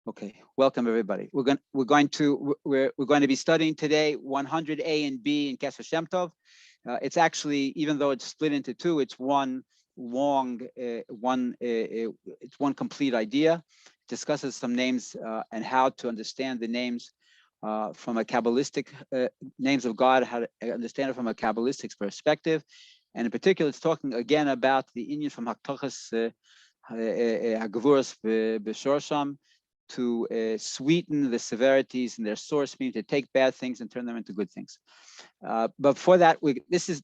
Okay, welcome everybody. We're going to be studying today 100a and b in Keter Shem Tov. It's actually, even though it's split into two, it's one long it's one complete idea. It discusses some names and how to understand the names from a Kabbalistic names of God, how to understand it from a Kabbalistic perspective, and in particular, it's talking again about the inyan from Haktochas Hagvuras B'Shorsham, to sweeten the severities in their source, meaning to take bad things and turn them into good things. But before that,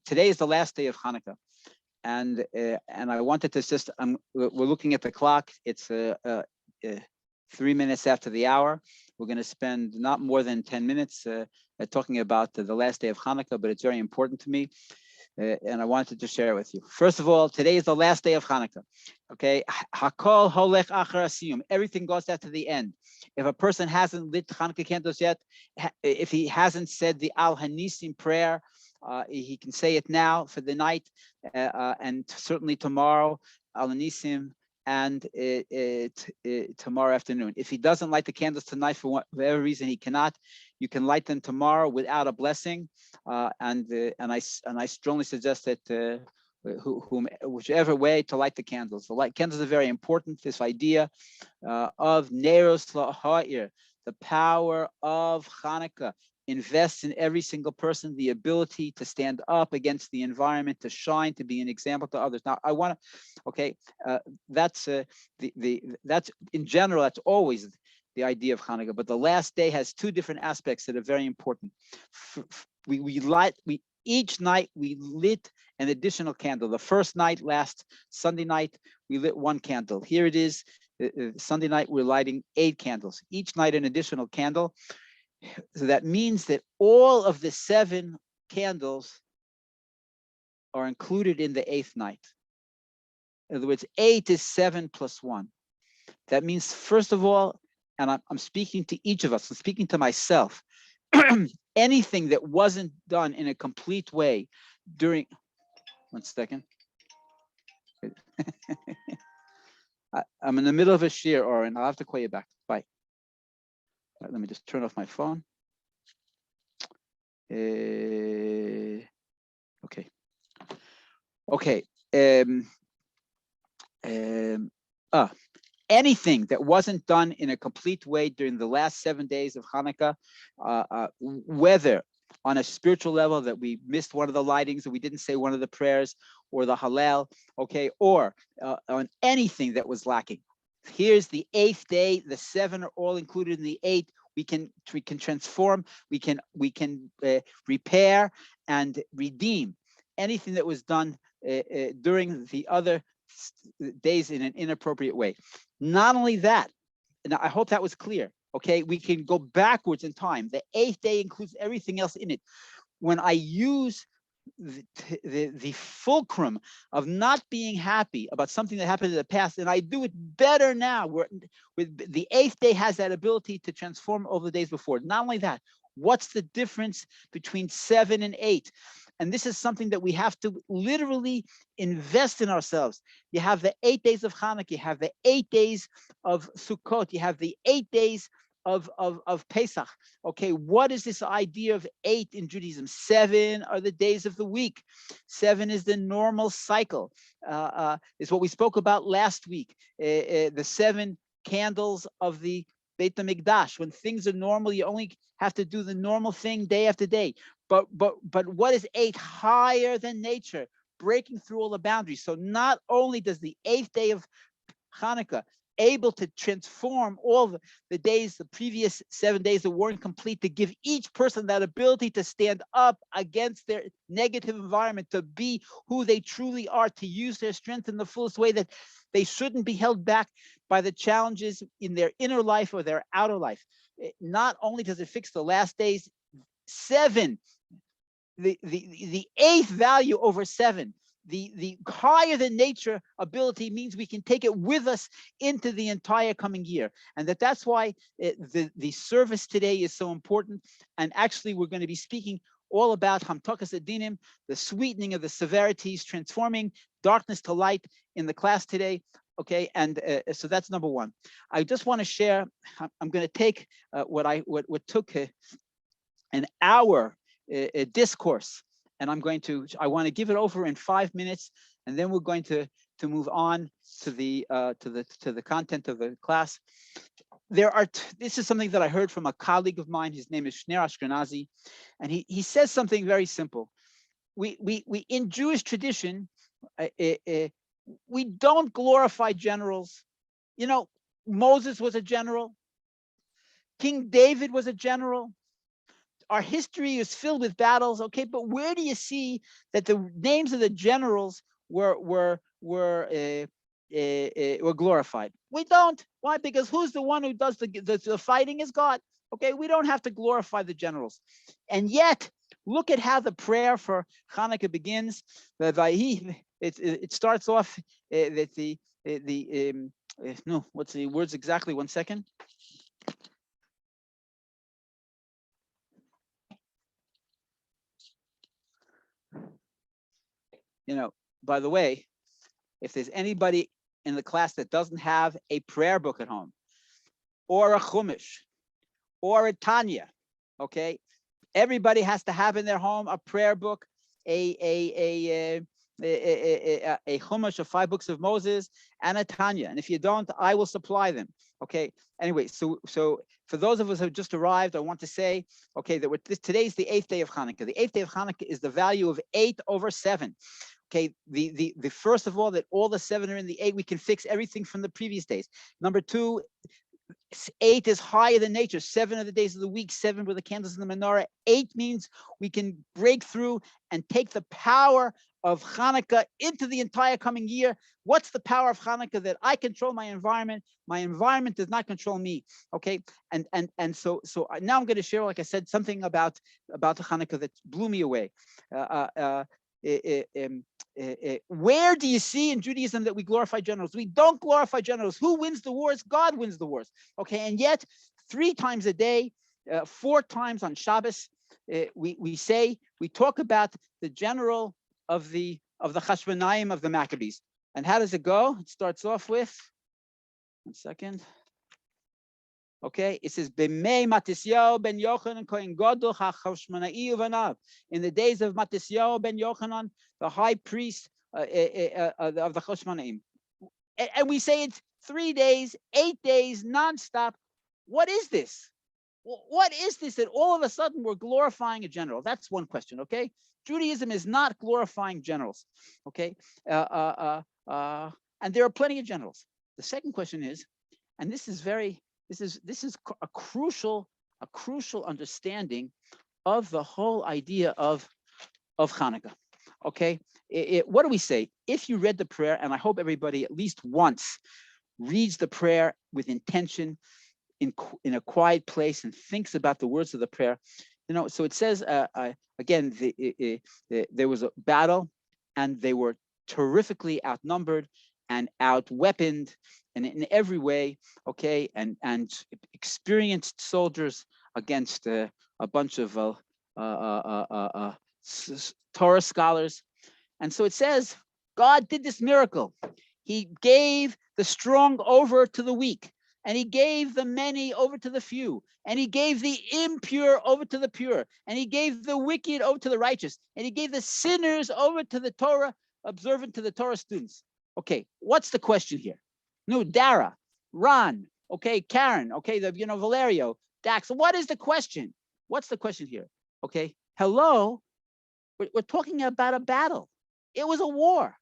today is the last day of Hanukkah, and I wanted to just we're looking at the clock. It's 3 minutes after the hour. We're going to spend not more than 10 minutes talking about the last day of Hanukkah, but it's very important to me. And I wanted to share it with you. First of all, today is the last day of Hanukkah. Okay, Hakol holech achar asiyum. Everything goes out to the end. If a person hasn't lit Hanukkah candles yet, if he hasn't said the Al Hanisim prayer, he can say it now for the night, and certainly tomorrow, Al Hanisim, and tomorrow afternoon. If he doesn't light the candles tonight for whatever reason he cannot, you can light them tomorrow without a blessing. And I strongly suggest that whichever way to light the candles. The candles are very important. This idea of Neros La'ha'ir, the power of Hanukkah, invests in every single person the ability to stand up against the environment, to shine, to be an example to others. Now, I want to, okay, that's that's in general, that's always the idea of Hanukkah, but the last day has two different aspects that are very important. Each night we lit an additional candle. The first night, last Sunday night, we lit one candle. Here it is, Sunday night, we're lighting 8 candles. Each night an additional candle. So that means that all of the 7 candles are included in the 8th night. In other words, 8 is 7 plus 1. That means, first of all, and I'm speaking to each of us, I'm speaking to myself, anything that wasn't done in a complete way during, one second. I'm in the middle of a shir, Oren, I'll have to call you back, bye. Right, let me just turn off my phone. Okay. Anything that wasn't done in a complete way during the last 7 days of Hanukkah, whether on a spiritual level that we missed one of the lightings, or we didn't say one of the prayers, or the Hallel, okay, or on anything that was lacking. Here's the 8th day. The 7 are all included in the 8. We can transform. We can repair and redeem anything that was done during the other days in an inappropriate way. Not only that, and I hope that was clear. Okay, we can go backwards in time. The 8th day includes everything else in it. When I use the fulcrum of not being happy about something that happened in the past, and I do it better now, with the 8th day has that ability to transform over the days before. Not only that, what's the difference between 7 and 8? And this is something that we have to literally invest in ourselves. You have the 8 days of Hanukkah, you have the 8 days of Sukkot, you have the 8 days of Pesach. Okay, what is this idea of 8 in Judaism? 7 are the days of the week. 7 is the normal cycle. Is what we spoke about last week. The 7 candles of the Beit HaMikdash. When things are normal, you only have to do the normal thing day after day. But what is 8? Higher than nature, breaking through all the boundaries. So not only does the 8th day of Hanukkah able to transform all the days, the previous 7 days that weren't complete, to give each person that ability to stand up against their negative environment, to be who they truly are, to use their strength in the fullest way, that they shouldn't be held back by the challenges in their inner life or their outer life. Not only does it fix the last days, 7, the 8th value over 7, the higher than nature ability means we can take it with us into the entire coming year. And that's why the service today is so important. And actually, we're going to be speaking all about Hamtokas Adinim, the sweetening of the severities, transforming darkness to light in the class today. Okay, and so that's number one. I just want to share. I'm going to take what took an hour discourse, and I want to give it over in 5 minutes, and then we're going to move on to the content of the class. This is something that I heard from a colleague of mine. His name is Shner Ashkenazi, and he says something very simple. We in Jewish tradition, we don't glorify generals. You know, Moses was a general. King David was a general. Our history is filled with battles, okay, but where do you see that the names of the generals were glorified? We don't. Why? Because who's the one who does the fighting is God. Okay, we don't have to glorify the generals. And yet, look at how the prayer for Hanukkah begins. It starts off that what's the words exactly? 1 second. You know, by the way, if there's anybody in the class that doesn't have a prayer book at home, or a chumash, or a Tanya, okay, everybody has to have in their home a prayer book, a chumash of 5 books of Moses, and a Tanya. And if you don't, I will supply them. Okay. Anyway, so for those of us who have just arrived, I want to say, okay, that today's the 8th day of Hanukkah. The 8th day of Hanukkah is the value of 8 over 7. Okay, the first of all, that all the 7 are in the 8, we can fix everything from the previous days. Number 2, 8 is higher than nature. 7 are the days of the week. 7 were the candles in the menorah. 8 means we can break through and take the power of Hanukkah into the entire coming year. What's the power of Hanukkah? That I control my environment. My environment does not control me. Okay, and so now I'm going to share, like I said, something about the Hanukkah that blew me away. Where do you see in Judaism that we glorify generals? We don't glorify generals. Who wins the wars? God wins the wars. Okay, and yet 3 times a day, 4 times on Shabbos, we talk about the general of the Chashmonaim of the Maccabees. And how does it go? It starts off with 1 second. Okay, it says B'mei Matisyahu ben Yochanan Kohen Gadol HaChashmonai Uvanav. In the days of Matisyahu ben Yochanan, the high priest of the Chashmonaim. And we say it's 3 days, 8 days, nonstop. What is this? What is this that all of a sudden we're glorifying a general? That's one question. Okay, Judaism is not glorifying generals. Okay, and there are plenty of generals. The second question is, and this is a crucial understanding of the whole idea of Hanukkah. Okay, what do we say? If you read the prayer, and I hope everybody at least once reads the prayer with intention in a quiet place and thinks about the words of the prayer, you know. So it says again, there was a battle, and they were terrifically outnumbered and out-weaponed, and in every way, okay, and experienced soldiers against a bunch of Torah scholars. And so it says, God did this miracle. He gave the strong over to the weak, and he gave the many over to the few, and he gave the impure over to the pure, and he gave the wicked over to the righteous, and he gave the sinners over to the Torah observant, to the Torah students. Okay, what's the question here? No, Dara, Ron, okay, Karen, okay, Valerio, Dax. What is the question? What's the question here? Okay, hello, we're talking about a battle. It was a war.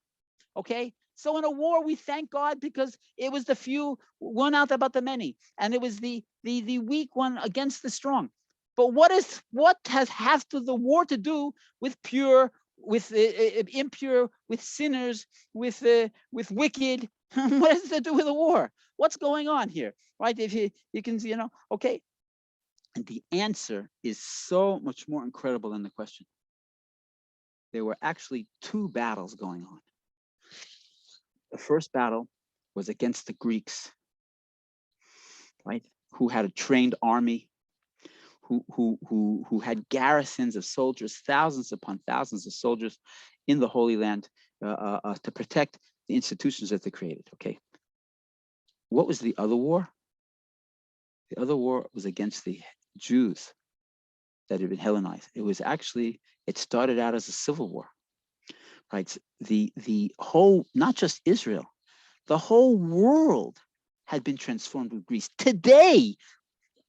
Okay, so in a war we thank God because it was the few won out about the many, and it was the weak one against the strong. But what has the war to do with pure, with impure, with sinners, with wicked? What does it to do with the war? What's going on here, right? If you can, okay. And the answer is so much more incredible than the question. There were actually 2 battles going on. The first battle was against the Greeks, right? Who had a trained army, who had garrisons of soldiers, thousands upon thousands of soldiers in the Holy Land. to protect the institutions that they created. Okay. What was the other war? The other war was against the Jews that had been Hellenized. It started out as a civil war, right? The whole, not just Israel, the whole world had been transformed with Greece. Today,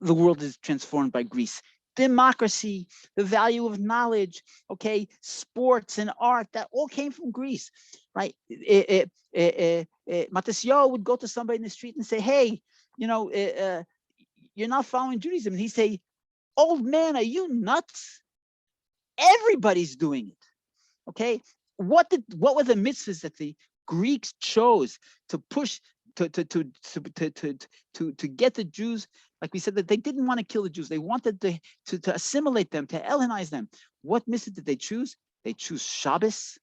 the world is transformed by Greece. Democracy, the value of knowledge, okay, sports and art, that all came from Greece, right? Matisyahu would go to somebody in the street and say, hey, you're not following Judaism. And he'd say, old man, are you nuts? Everybody's doing it, okay? What were the mitzvahs that the Greeks chose to push to get the Jews? Like we said, that they didn't want to kill the Jews. They wanted to assimilate them, to Hellenize them. What mitzvah did they choose? They chose Shabbos,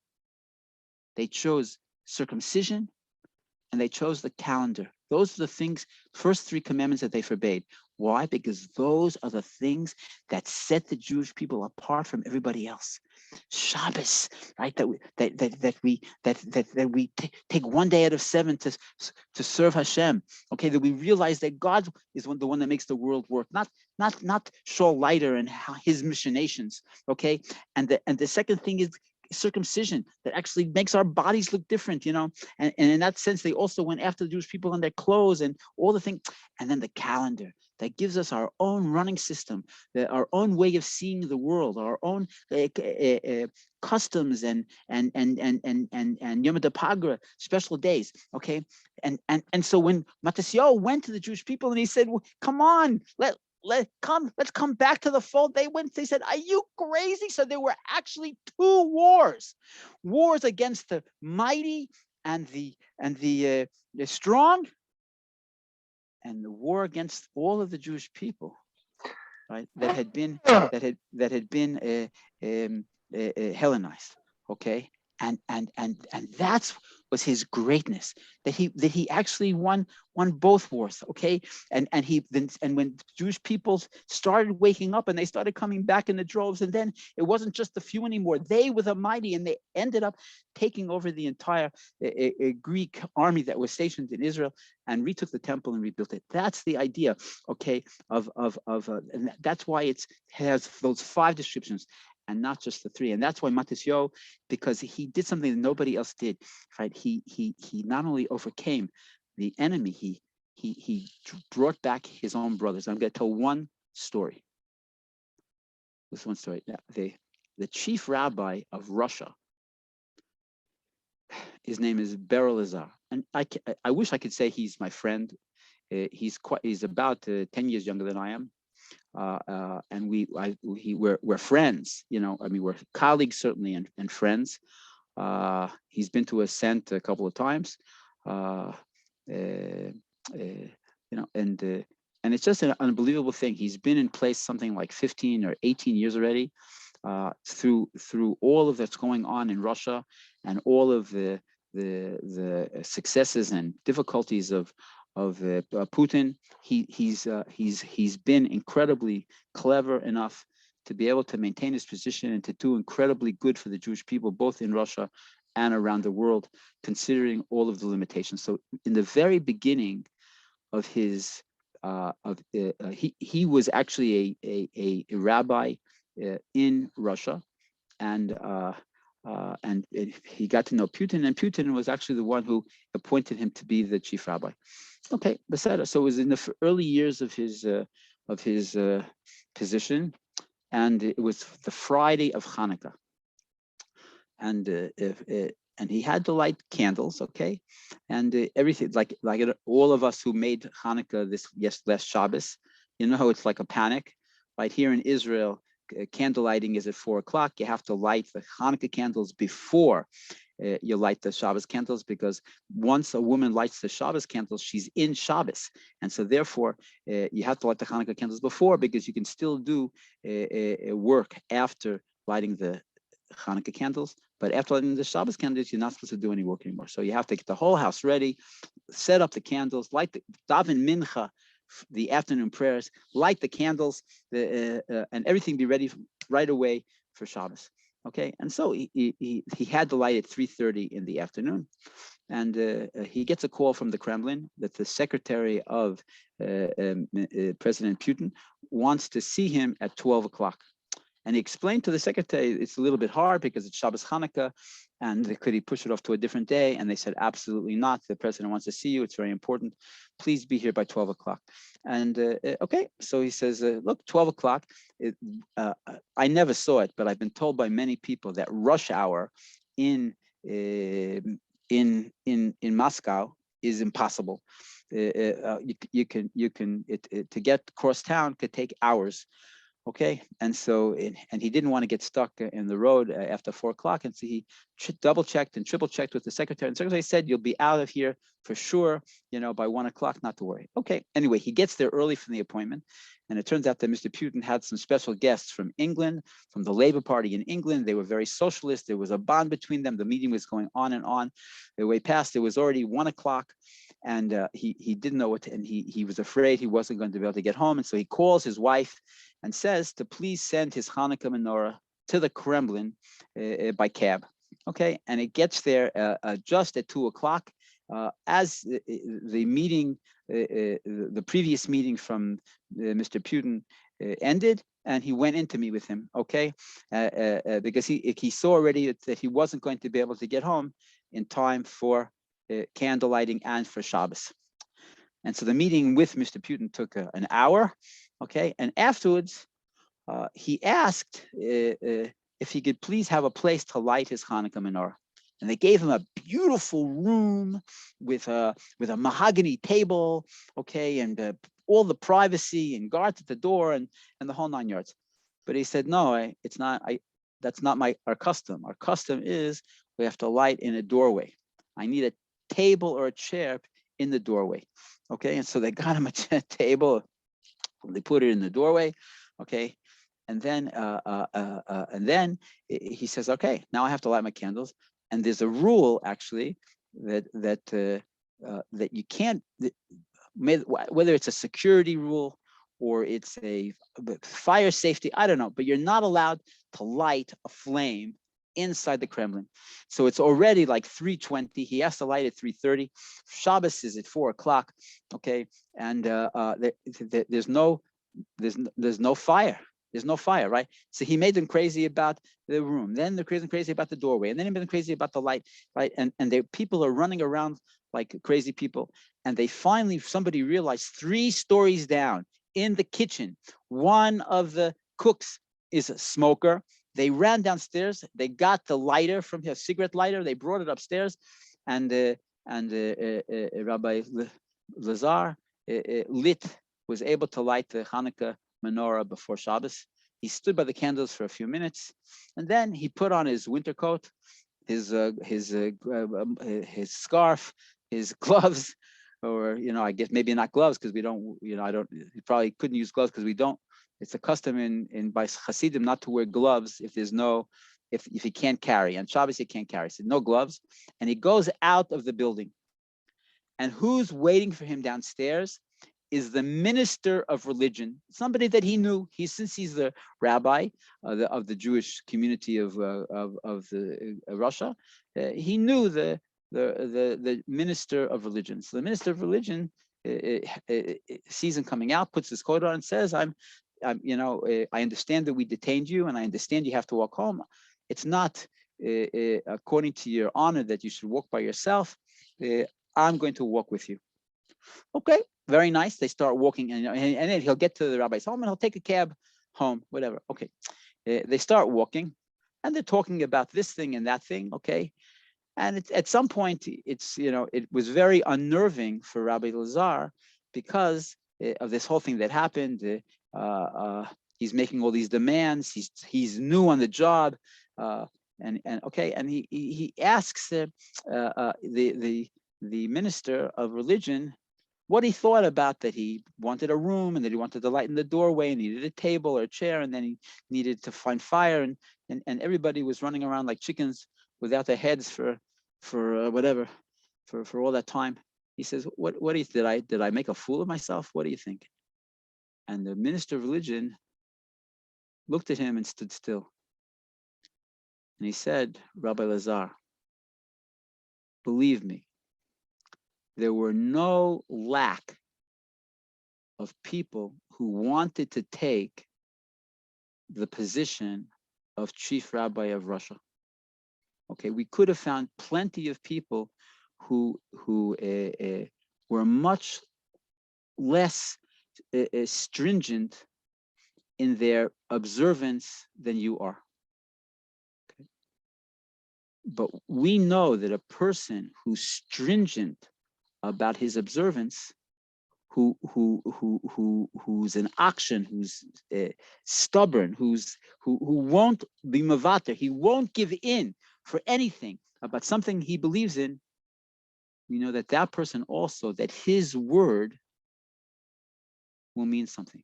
they chose circumcision, and they chose the calendar. Those are the things, first three commandments that they forbade. Why? Because those are the things that set the Jewish people apart from everybody else. Shabbos, right? That we take one day out of seven to serve Hashem. Okay, that we realize that God is the one that makes the world work, not Shaul Leiter and his machinations. Okay, and the second thing is circumcision, that actually makes our bodies look different, and in that sense they also went after the Jewish people and their clothes and all the things. And then the calendar that gives us our own running system, our own way of seeing the world, our own customs and Yom Pagra, special days. Okay, and so when Matisyahu went to the Jewish people and he said, well, come on, let's come back to the fold. They said, are you crazy? So there were actually two wars against the mighty and the strong, and the war against all of the Jewish people, right? That had been Hellenized. Okay, and that's was his greatness, that he actually won both wars. Okay, and when Jewish people started waking up and they started coming back in the droves, and then it wasn't just the few anymore. They were the mighty, and they ended up taking over the entire Greek army that was stationed in Israel and retook the temple and rebuilt it. That's the idea, okay, and that's why it has those 5 descriptions and not just the 3. And that's why Matisyahu, because he did something that nobody else did, right? He not only overcame the enemy, he brought back his own brothers. I'm going to tell one story. This one story. The chief rabbi of Russia, his name is Beryl Lazar, and I wish I could say he's my friend. He's about 10 years younger than I am. And we're friends, we're colleagues certainly, and friends. He's been to Ascent a couple of times, and it's just an unbelievable thing. He's been in place something like 15 or 18 years already, through all of that's going on in Russia and all of the successes and difficulties of Putin. He's been incredibly clever enough to be able to maintain his position and to do incredibly good for the Jewish people, both in Russia and around the world, considering all of the limitations. So in the very beginning of his he was actually a rabbi in Russia, and he got to know Putin, and Putin was actually the one who appointed him to be the chief rabbi. Okay, beseda. So it was in the early years of his position, and it was the Friday of Hanukkah, and he had to light candles. Okay, and everything like all of us who made Hanukkah last Shabbos, it's like a panic. Right here in Israel, candle lighting is at 4 o'clock. You have to light the Hanukkah candles before you light the Shabbos candles, because once a woman lights the Shabbos candles, she's in Shabbos, and so therefore you have to light the Hanukkah candles before, because you can still do work after lighting the Hanukkah candles, but after lighting the Shabbos candles, you're not supposed to do any work anymore. So you have to get the whole house ready, set up the candles, light the daven mincha, the afternoon prayers, light the candles, and everything be ready right away for Shabbos. Okay, and so he had the light at 3:30 in the afternoon, and he gets a call from the Kremlin that the secretary of President Putin wants to see him at 12 o'clock. And he explained to the secretary, it's a little bit hard because it's Shabbos Hanukkah, and could he push it off to a different day? And they said, absolutely not. The president wants to see you. It's very important. Please be here by 12 o'clock. And okay, so he says, look, 12 o'clock, I never saw it, but I've been told by many people that rush hour in Moscow is impossible. You can to get across town could take hours. Okay, and so and he didn't want to get stuck in the road after 4 o'clock, and so he double checked and triple checked with the secretary. And the secretary said, "You'll be out of here for sure, by 1 o'clock, not to worry." Okay. Anyway, he gets there early from the appointment, and it turns out that Mr. Putin had some special guests from England, from the Labour Party in England. They were very socialist. There was a bond between them. The meeting was going on and on. The way past, it was already 1 o'clock. And he didn't know what to, and he was afraid he wasn't going to be able to get home. And so he calls his wife and says to please send his Hanukkah menorah to the Kremlin by cab. Okay, and it gets there just at 2 o'clock. As the meeting, the previous meeting from Mr. Putin ended, and he went in to meet with him. Okay, because he saw already that he wasn't going to be able to get home in time for candle lighting and for Shabbos. And so the meeting with Mr. Putin took an hour. Okay, and afterwards he asked if he could please have a place to light his Hanukkah menorah. And they gave him a beautiful room with a mahogany table, okay, and all the privacy and guards at the door and the whole 9 yards. But he said, no, it's not. That's not our custom. Our custom is we have to light in a doorway. I need a table or a chair in the doorway. Okay, and so they got him a table. They put it in the doorway. Okay, and then he says, okay, now I have to light my candles. And there's a rule actually that you can't, whether it's a security rule or it's a fire safety, I don't know, but you're not allowed to light a flame inside the Kremlin. So it's already like 3:20. He has to light at 3:30. Shabbos is at 4 o'clock. Okay, and there's no fire. There's no fire, right? So he made them crazy about the room. Then they're crazy about the doorway, and then he made them crazy about the light, right? And people are running around like crazy people. And they finally, somebody realized 3 stories down in the kitchen, one of the cooks is a smoker. They ran downstairs. They got the lighter from his cigarette lighter. They brought it upstairs, and Rabbi Lazar was able to light the Hanukkah menorah before Shabbos. He stood by the candles for a few minutes, and then he put on his winter coat, his scarf, his gloves, or I guess maybe not gloves because we don't. He probably couldn't use gloves because we don't. It's a custom in by Chassidim not to wear gloves if he can't carry. On Shabbos he can't carry. So no gloves, and he goes out of the building. And who's waiting for him downstairs is the minister of religion, somebody that he knew. Since he's the rabbi of the Jewish community of Russia, he knew the minister of religion. So the minister of religion sees him coming out, puts his coat on, and says, I understand that we detained you, and I understand you have to walk home. It's not according to your honor that you should walk by yourself. I'm going to walk with you. Okay, very nice. They start walking, and then he'll get to the rabbi's home, and he'll take a cab home, whatever. Okay, they start walking, and they're talking about this thing and that thing. Okay, and at some point, it was very unnerving for Rabbi Lazar because of this whole thing that happened. He's making all these demands. He's new on the job, and he asks the minister of religion what he thought about that. He wanted a room, and that he wanted to light in the doorway, and needed a table or a chair, and then he needed to find fire, and everybody was running around like chickens without their heads for all that time. He says, what do you, did I make a fool of myself? What do you think? And the minister of religion looked at him and stood still. And he said, Rabbi Lazar, believe me, there were no lack of people who wanted to take the position of chief rabbi of Russia. Okay, we could have found plenty of people who were much less stringent in their observance than you are. Okay? But we know that a person who's stringent about his observance, who's an action, who's stubborn, who won't be mavater, he won't give in for anything about something he believes in. We know that that person also, that his word will mean something.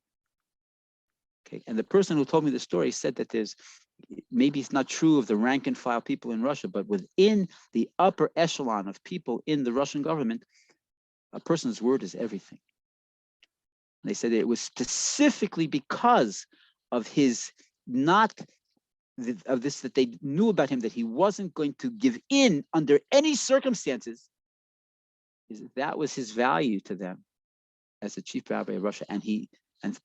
Okay, and the person who told me the story said that there's, maybe it's not true of the rank and file people in Russia, but within the upper echelon of people in the Russian government, a person's word is everything. And they said that it was specifically because of his of this, that they knew about him, that he wasn't going to give in under any circumstances. That was his value to them as the chief rabbi of Russia. And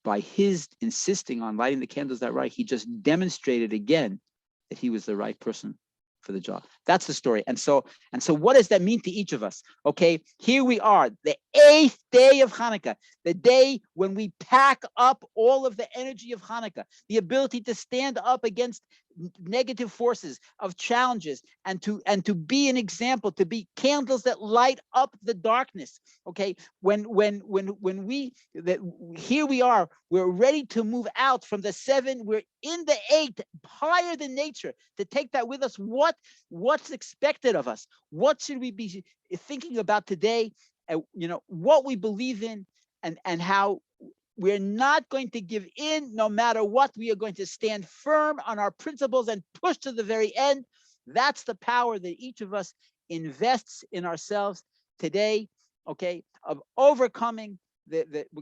by his insisting on lighting the candles that right, he just demonstrated again that he was the right person for the job. That's the story. And so what does that mean to each of us? Okay, here we are, the 8th day of Hanukkah, the day when we pack up all of the energy of Hanukkah, the ability to stand up against negative forces of challenges, and to be an example, to be candles that light up the darkness. Okay, here we are, we're ready to move out from the 7, we're in the 8, higher than nature, to take that with us. What's expected of us? What should we be thinking about today? What we believe in, and how we're not going to give in no matter what. We are going to stand firm on our principles and push to the very end. That's the power that each of us invests in ourselves today, okay, of overcoming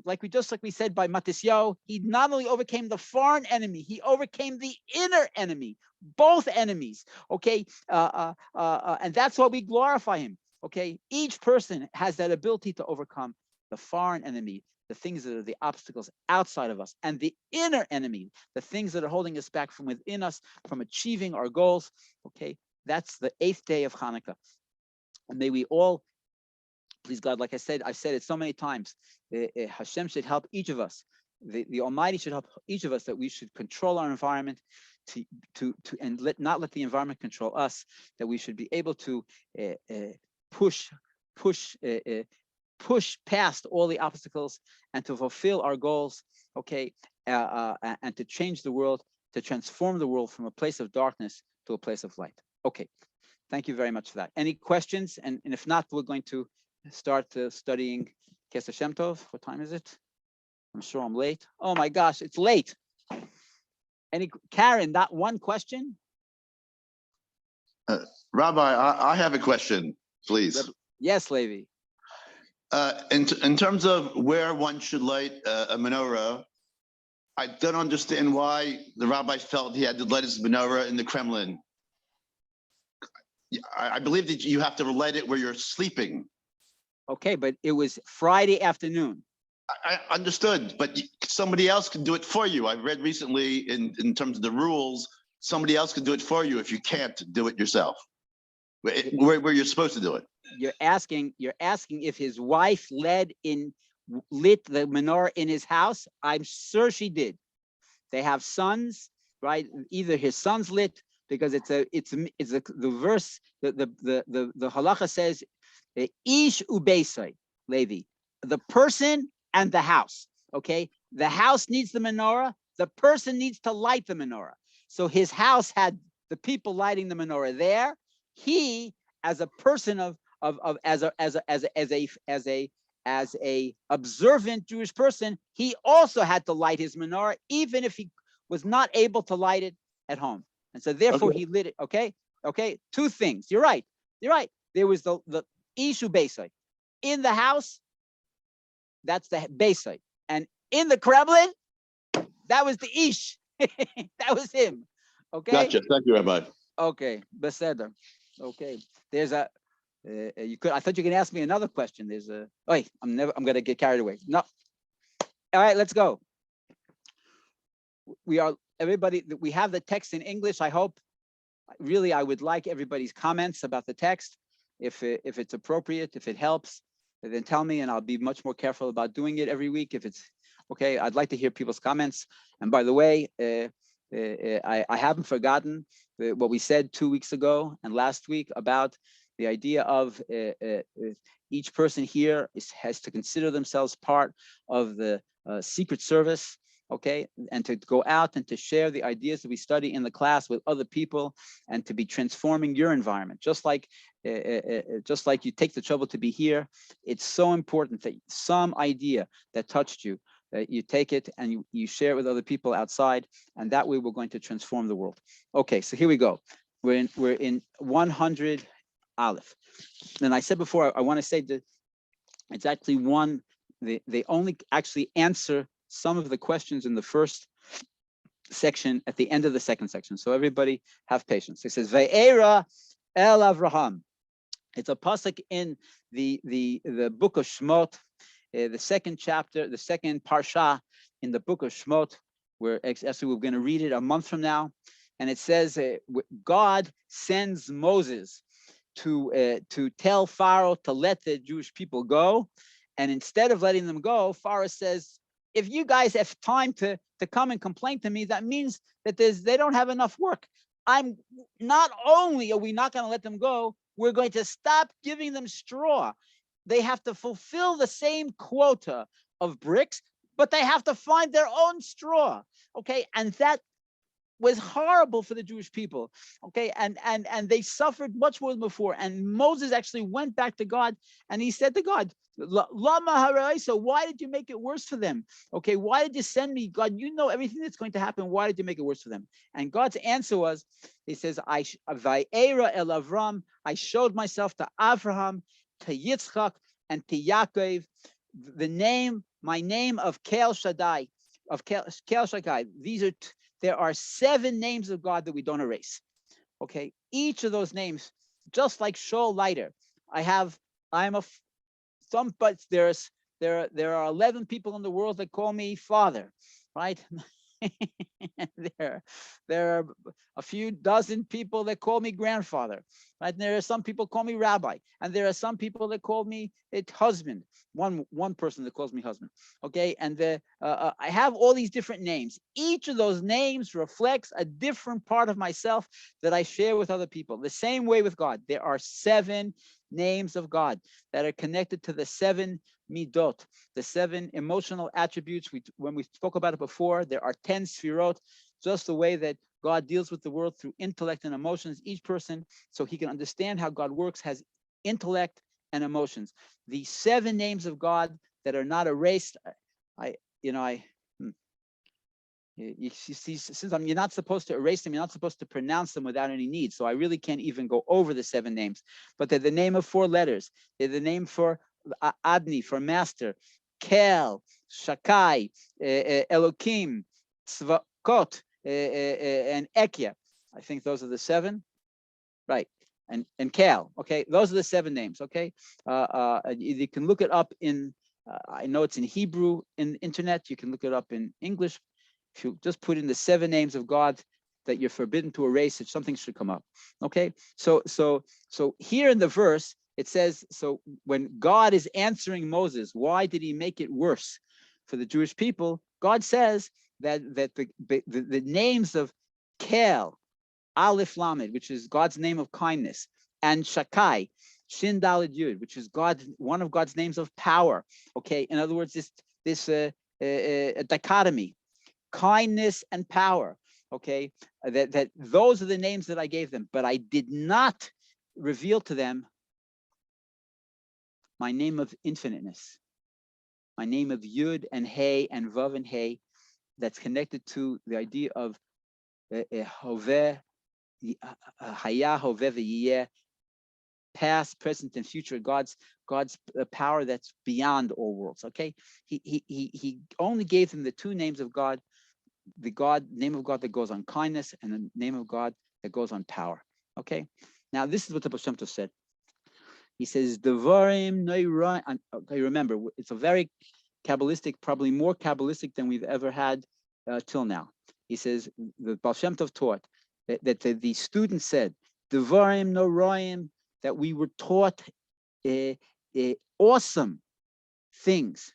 like we said by Matisyahu, he not only overcame the foreign enemy, he overcame the inner enemy, both enemies, okay, and that's why we glorify him, okay. Each person has that ability to overcome the foreign enemy, the things that are the obstacles outside of us, and the inner enemy, the things that are holding us back from within us, from achieving our goals, okay. That's the 8th day of Hanukkah. And may we all, please God, like I said, I've said it so many times, Hashem should help each of us. The Almighty should help each of us, that we should control our environment not let the environment control us, that we should be able to push past all the obstacles and to fulfill our goals, okay, and to change the world, to transform the world from a place of darkness to a place of light. Okay, thank you very much for that. Any questions? And if not, we're going to start studying Keter Shem Tov. What time is it? I'm sure I'm late. Oh my gosh, it's late. Karen, not one question? Rabbi, I have a question, please. Yes, Levi. In terms of where one should light a menorah, I don't understand why the rabbi felt he had to light his menorah in the Kremlin. I believe that you have to light it where you're sleeping. Okay, but it was Friday afternoon. I understood, but somebody else can do it for you. I've read recently in terms of the rules, somebody else can do it for you if you can't do it yourself, where you're supposed to do it. You're asking if his wife lit the menorah in his house. I'm sure she did. They have sons, right? Either his sons lit, because the verse, the halacha says, ish ubeisai, Levi, the person and the house. Okay, the house needs the menorah. The person needs to light the menorah. So his house had the people lighting the menorah there. He, as a person as a observant Jewish person, he also had to light his menorah, even if he was not able to light it at home. And so therefore he lit it. Okay. Two things. You're right. There was the ishu beisai in the house. That's the beisai, and in the Kremlin, that was the ish. That was him. Okay. Gotcha. Thank you, Rabbi. Okay, beseder. Okay, there's a. You could. I thought you could ask me another question. There's a. Oh, I'm gonna get carried away. No. All right, let's go. We are everybody. We have the text in English. I hope. Really, I would like everybody's comments about the text. If it's appropriate, if it helps, then tell me, and I'll be much more careful about doing it every week. If it's okay, I'd like to hear people's comments. And by the way, I haven't forgotten what we said 2 weeks ago and last week about the idea of each person here has to consider themselves part of the Secret Service, okay, and to go out and to share the ideas that we study in the class with other people, and to be transforming your environment. Just like you take the trouble to be here, it's so important that some idea that touched you, that you take it and you share it with other people outside, and that way we're going to transform the world. Okay, so here we go. We're in 100 Aleph. And I said before, I want to say that it's actually they only actually answer some of the questions in the first section at the end of the second section. So everybody have patience. It says, Ve'era el Avraham. It's a pasuk in the book of Shemot, the second chapter, the second parsha in the book of Shemot, where actually we're going to read it a month from now. And it says, God sends Moses to tell Pharaoh to let the Jewish people go. And instead of letting them go, Pharaoh says, if you guys have time to come and complain to me, that means that they don't have enough work. I'm not only are we not going to let them go, we're going to stop giving them straw. They have to fulfill the same quota of bricks, but they have to find their own straw. Okay, and that was horrible for the Jewish people. Okay, and they suffered much more than before. And Moses actually went back to God and he said to God, Lama harai, so why did you make it worse for them? Okay, why did you send me? God, you know everything that's going to happen. Why did you make it worse for them? And God's answer was, he says, Vayera el Avram, I showed myself to Avraham, to Yitzchak, and to Yaakov. My name of Kel Shaddai, of Kel Shaddai. There are 7 names of God that we don't erase. Okay, each of those names, just like Shaul Leiter, but there are 11 people in the world that call me father, right? there are a few dozen people that call me grandfather, right? And there are some people call me rabbi, and there are some people that call me husband. One person that calls me husband. Okay, and I have all these different names. Each of those names reflects a different part of myself that I share with other people. The same way with God, there are 7 names of God that are connected to the 7 midot, the 7 emotional attributes. When we spoke about it before, there are 10 sfirot, just the way that God deals with the world through intellect and emotions. Each person, so he can understand how God works, has intellect and emotions. The 7 names of God that are not erased. You see, since you're not supposed to erase them, you're not supposed to pronounce them without any need. So I really can't even go over the 7 names, but they're the name of 4 letters. They're the name for Adni, for master, Kel, Shakai, Elokim, Tzvakot, and Ekya. I think those are the 7, right? And Kel. Okay, those are the 7 names. Okay, you can look it up in. I know it's in Hebrew in the internet. You can look it up in English. If you just put in the 7 names of God that you're forbidden to erase, something should come up. Okay, so here in the verse it says, so when God is answering Moses, why did he make it worse for the Jewish people? God says that the names of Kel, Aleph Lamed, which is God's name of kindness, and Shakai, Shin Daled Yud, which is one of God's names of power. Okay, in other words, this dichotomy, kindness and power. Okay, that those are the names that I gave them, but I did not reveal to them my name of infiniteness, my name of Yud and Hey and Vav and Hey, that's connected to the idea of Hoveh, Haya, Hoveh, V'yeh, past, present, and future. God's power that's beyond all worlds. Okay, he only gave them the 2 names of God, the name of God that goes on kindness, and the name of God that goes on power. Okay. Now this is what the Baal Shem Tov said. He says, Devarim Neira. Okay, remember, it's a very Kabbalistic, probably more Kabbalistic than we've ever had till now. He says, the Baal Shem Tov taught that the student said, Devarim Noraim, that we were taught awesome things,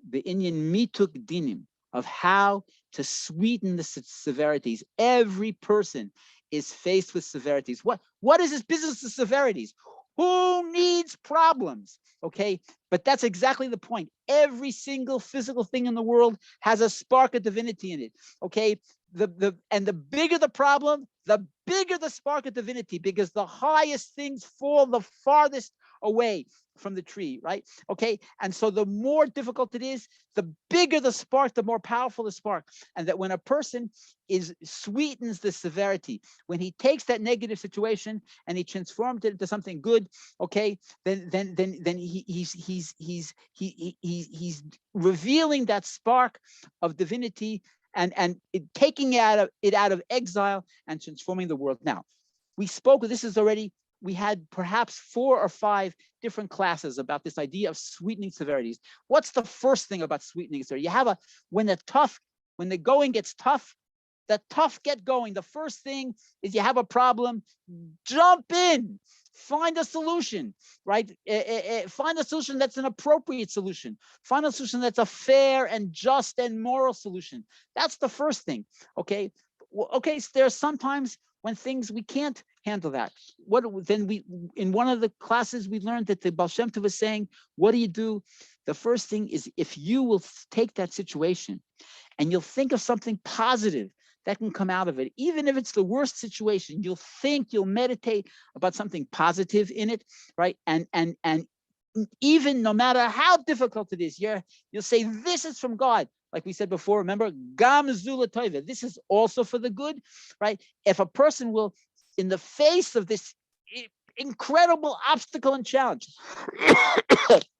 the Indian mituk dinim, of how to sweeten the severities. Every person is faced with severities. What is this business of severities? Who needs problems? Okay, but that's exactly the point. Every single physical thing in the world has a spark of divinity in it. Okay, and the bigger the problem, the bigger the spark of divinity, because the highest things fall the farthest away from the tree, right? Okay, and so the more difficult it is, the bigger the spark, the more powerful the spark. And that when a person sweetens the severity, when he takes that negative situation and he transforms it into something good, okay, then he's revealing that spark of divinity and taking it out of exile and transforming the world. Now, we spoke, this is already, we had perhaps 4 or 5 different classes about this idea of sweetening severities. What's the first thing about sweetening severity? You have when the going gets tough, the tough get going. The first thing is you have a problem, jump in, find a solution, right? Find a solution that's an appropriate solution. Find a solution that's a fair and just and moral solution. That's the first thing, okay? Okay, so there are sometimes when things we can't handle that. In one of the classes we learned that the Baal Shem Tov was saying, what do you do? The first thing is, if you will take that situation and you'll think of something positive that can come out of it, even if it's the worst situation, you'll meditate about something positive in it, right? And even no matter how difficult it is, you'll say, this is from God. Like we said before, remember, Gam Zula Toiva, this is also for the good, right? If a person will, in the face of this incredible obstacle and challenge,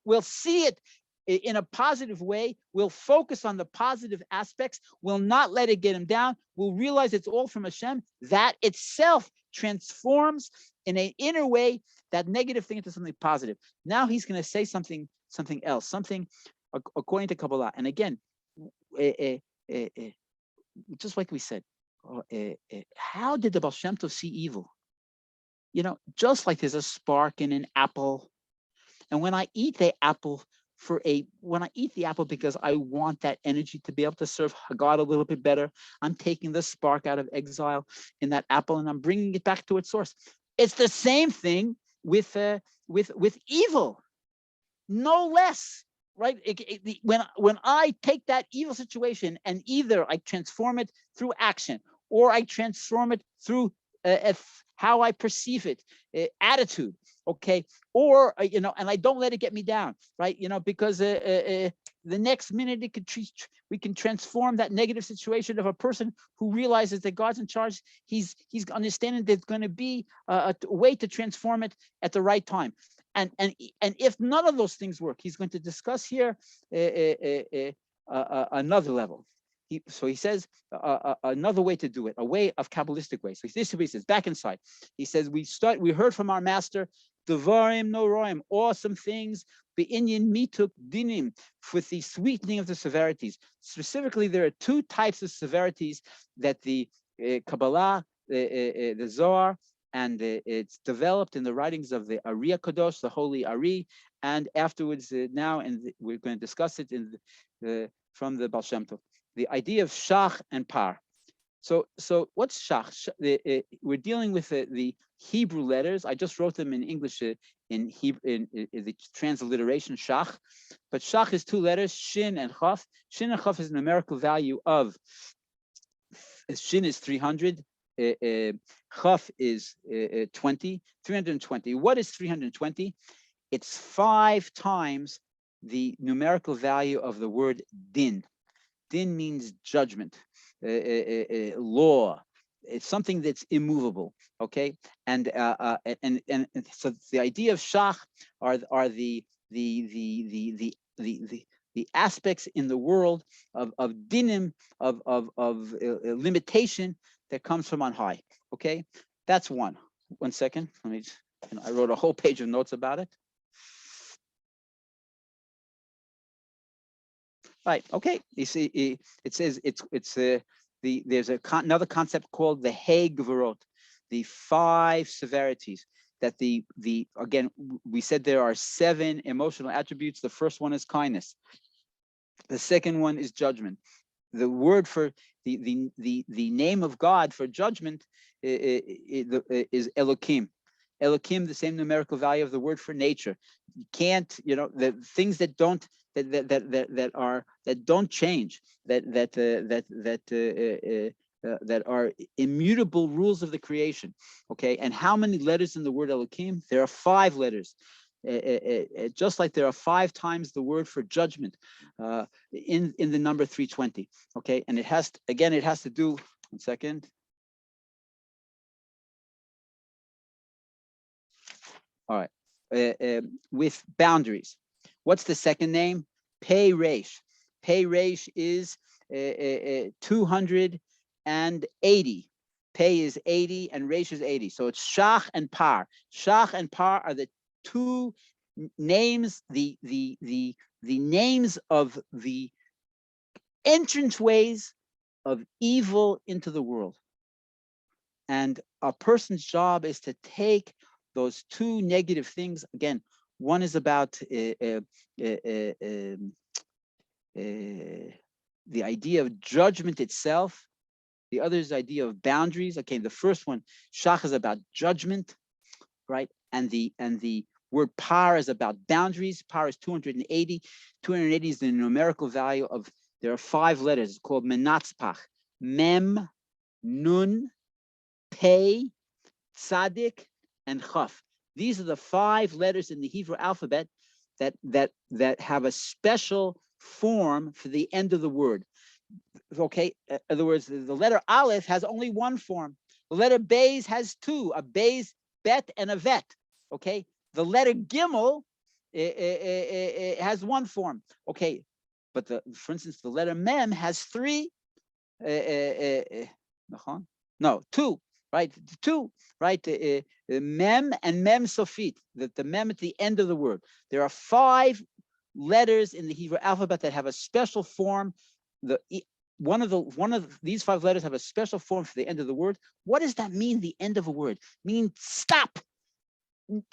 will see it in a positive way, will focus on the positive aspects, will not let it get him down, will realize it's all from Hashem, that itself transforms in an inner way that negative thing into something positive. Now he's going to say something else, something according to Kabbalah. And again, just like we said, how did the Baal Shem Tov see evil? You know, just like there's a spark in an apple, and when I eat the apple because I want that energy to be able to serve God a little bit better, I'm taking the spark out of exile in that apple and I'm bringing it back to its source. It's the same thing with evil, no less. Right? When I take that evil situation and either I transform it through action or I transform it through how I perceive it, attitude, okay, or and I don't let it get me down, right? Because the next minute we can transform that negative situation of a person who realizes that God's in charge. He's understanding there's going to be a way to transform it at the right time. And if none of those things work, he's going to discuss here another level. So he says another way to do it, a way of Kabbalistic way. So this is what he says, back inside. He says, we heard from our master, Devarim Noraim, awesome things, the Indian mituk dinim, with the sweetening of the severities. Specifically, there are 2 types of severities that the Kabbalah, the Zohar, and it's developed in the writings of the Ari Kadosh, the holy Ari, and afterwards we're going to discuss it from the Baal Shem Tov. The idea of shach and par. So what's shach? We're dealing with the Hebrew letters. I just wrote them in English in the transliteration shach, but shach is 2 letters, shin and chaf. Shin and chaf is a numerical value of, shin is 300. Chaf is 20, 320. What is 320? It's 5 times the numerical value of the word din. Din means judgment, law. It's something that's immovable. Okay, and so the idea of shach are the aspects in the world of dinim, of limitation that comes from on high. Okay, that's one. 1 second. Let me. I wrote a whole page of notes about it. Right. Okay. You see, it says there's another concept called the Gevurot, the 5 severities. That again, we said there are 7 emotional attributes. The first one is kindness. The second one is judgment. The word for the name of God for judgment is Elokim. Elokim, the same numerical value of the word for nature. You can't, the things that don't that don't change, that are immutable rules of the creation. Okay, and how many letters in the word Elokim? There are 5 letters. Just like there are 5 times the word for judgment in the number 320. Okay, and it has to do. 1 second. All right, with boundaries. What's the second name? Pei Reish. Pei Reish is 280. Pei is 80 and Reish is 80. So it's Shach and Par. Shach and Par are the 2 names, the names of the entranceways of evil into the world. And a person's job is to take those 2 negative things. Again, one is about the idea of judgment itself. The other is the idea of boundaries. Okay, the first one, Shach, is about judgment, right? And the word Par is about boundaries. Par is 280. 280 is the numerical value of. There are 5 letters. It's called Menatzpach. Mem, Nun, Pei, Tzadik, and Chaf. These are the 5 letters in the Hebrew alphabet that have a special form for the end of the word. Okay, in other words, the letter Aleph has only 1 form. The letter Beis has 2, a Beis, Bet, and a Vet. Okay, the letter Gimel has 1 form. Okay, but for instance, the letter Mem has 3. No, 2. Right, 2. Right, Mem and Mem Sofit. The Mem at the end of the word. There are 5 letters in the Hebrew alphabet that have a special form. One of these 5 letters have a special form for the end of the word. What does that mean? The end of a word means stop.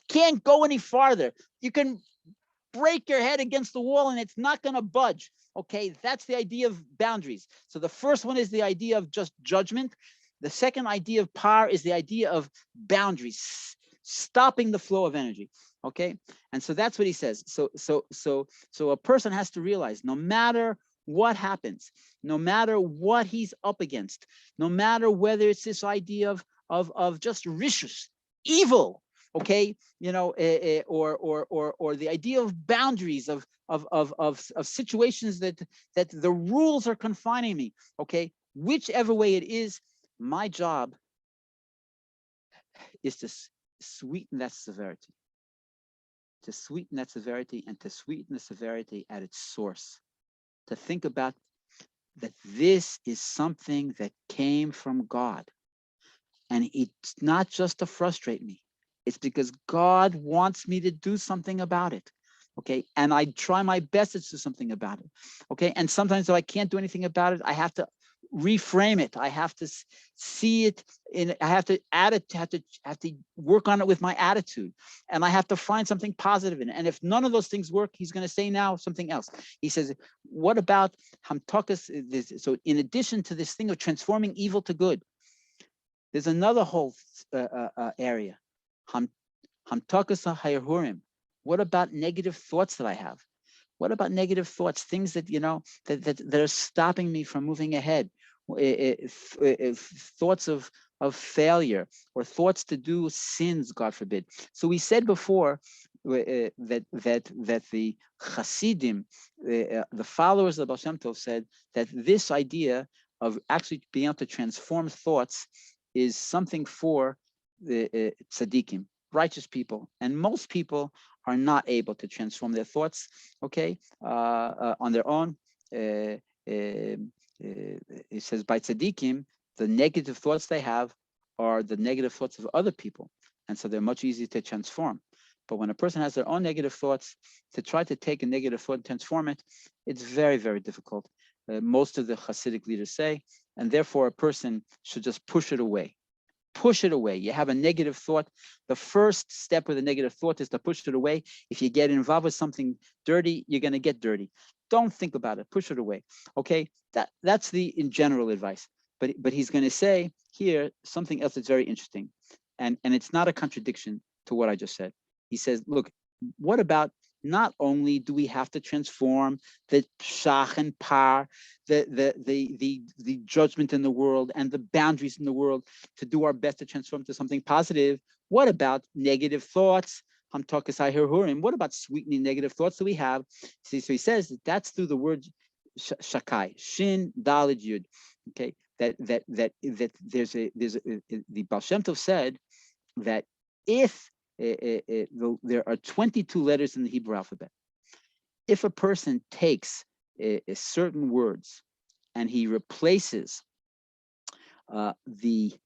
Can't go any farther. You can break your head against the wall and it's not going to budge. Okay, that's the idea of boundaries. So the first one is the idea of just judgment. The second idea of Par is the idea of boundaries, stopping the flow of energy. Okay, and so that's what he says. So a person has to realize, no matter what happens, no matter what he's up against, no matter whether it's this idea of just rishus, evil, okay, or the idea of boundaries of situations that the rules are confining me, okay, whichever way it is, my job is to sweeten that severity, and to sweeten the severity at its source, to think about that this is something that came from God, and it's not just to frustrate me. It's because God wants me to do something about it. Okay, and I try my best to do something about it. Okay, and sometimes if I can't do anything about it, I have to reframe it. I have to see it I have to add it, have to work on it with my attitude, and I have to find something positive in it. And if none of those things work, he's going to say now something else. He says, what about hamtakas? So in addition to this thing of transforming evil to good, there's another whole area. Hamtakas hayhurim. What about negative thoughts that I have? What about negative thoughts, things that, that are stopping me from moving ahead? Thoughts of failure, or thoughts to do sins, God forbid. So we said before that the Chassidim, the followers of Baal Shem Tov, said that this idea of actually being able to transform thoughts is something for the tzaddikim, righteous people, and most people are not able to transform their thoughts, okay, on their own. It says by tzaddikim, the negative thoughts they have are the negative thoughts of other people. And so they're much easier to transform. But when a person has their own negative thoughts, to try to take a negative thought and transform it, it's very, very difficult. Most of the Chassidic leaders say, and therefore a person should just push it away. Push it away. You have a negative thought. The first step with a negative thought is to push it away. If you get involved with something dirty, you're going to get dirty. Don't think about it. Push it away. Okay, that's the in general advice. But he's going to say here something else that's very interesting, and it's not a contradiction to what I just said. He says, look, what about not only do we have to transform the pshach and par, the judgment in the world and the boundaries in the world to do our best to transform to something positive? What about negative thoughts? What about sweetening negative thoughts that we have? See, so he says that's through the word shakai, shin dalid yud. Okay, that there's the Baal Shem Tov said that if there are 22 letters in the Hebrew alphabet, if a person takes certain words and he replaces the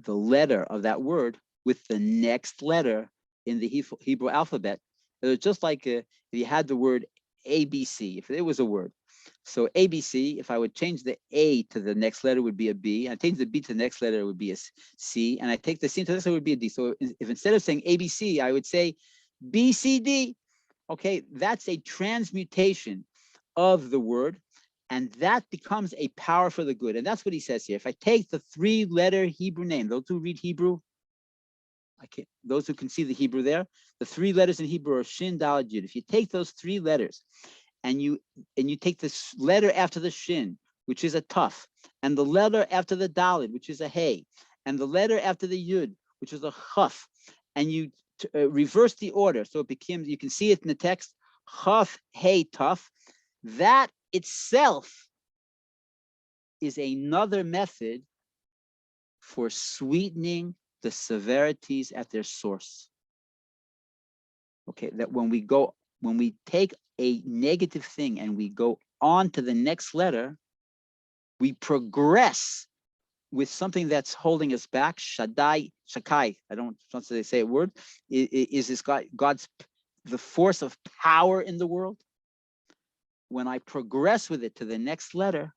letter of that word with the next letter in the Hebrew alphabet, it's just like if you had the word ABC, if it was a word. So ABC, if I would change the A to the next letter, would be a B. And I change the B to the next letter, it would be a C. And I take the C to the next letter, it would be a D. So if instead of saying ABC, I would say BCD. Okay, that's a transmutation of the word. And that becomes a power for the good. And that's what he says here. If I take the 3-letter Hebrew name, those who read Hebrew, those who can see the Hebrew there, the 3 letters in Hebrew are Shin, Daled, Yud. If you take those 3 letters and you take this letter after the Shin, which is a Tuf, and the letter after the Daled, which is a Hey, and the letter after the Yud, which is a Chaf, and you reverse the order, so it becomes, you can see it in the text, Chaf, Hey, Tuf, that itself is another method for sweetening the severities at their source. Okay, that when we take a negative thing and we go on to the next letter, we progress with something that's holding us back. Shaddai, Shakai, I don't want to say a word, is this God's, the force of power in the world. When I progress with it to the next letter,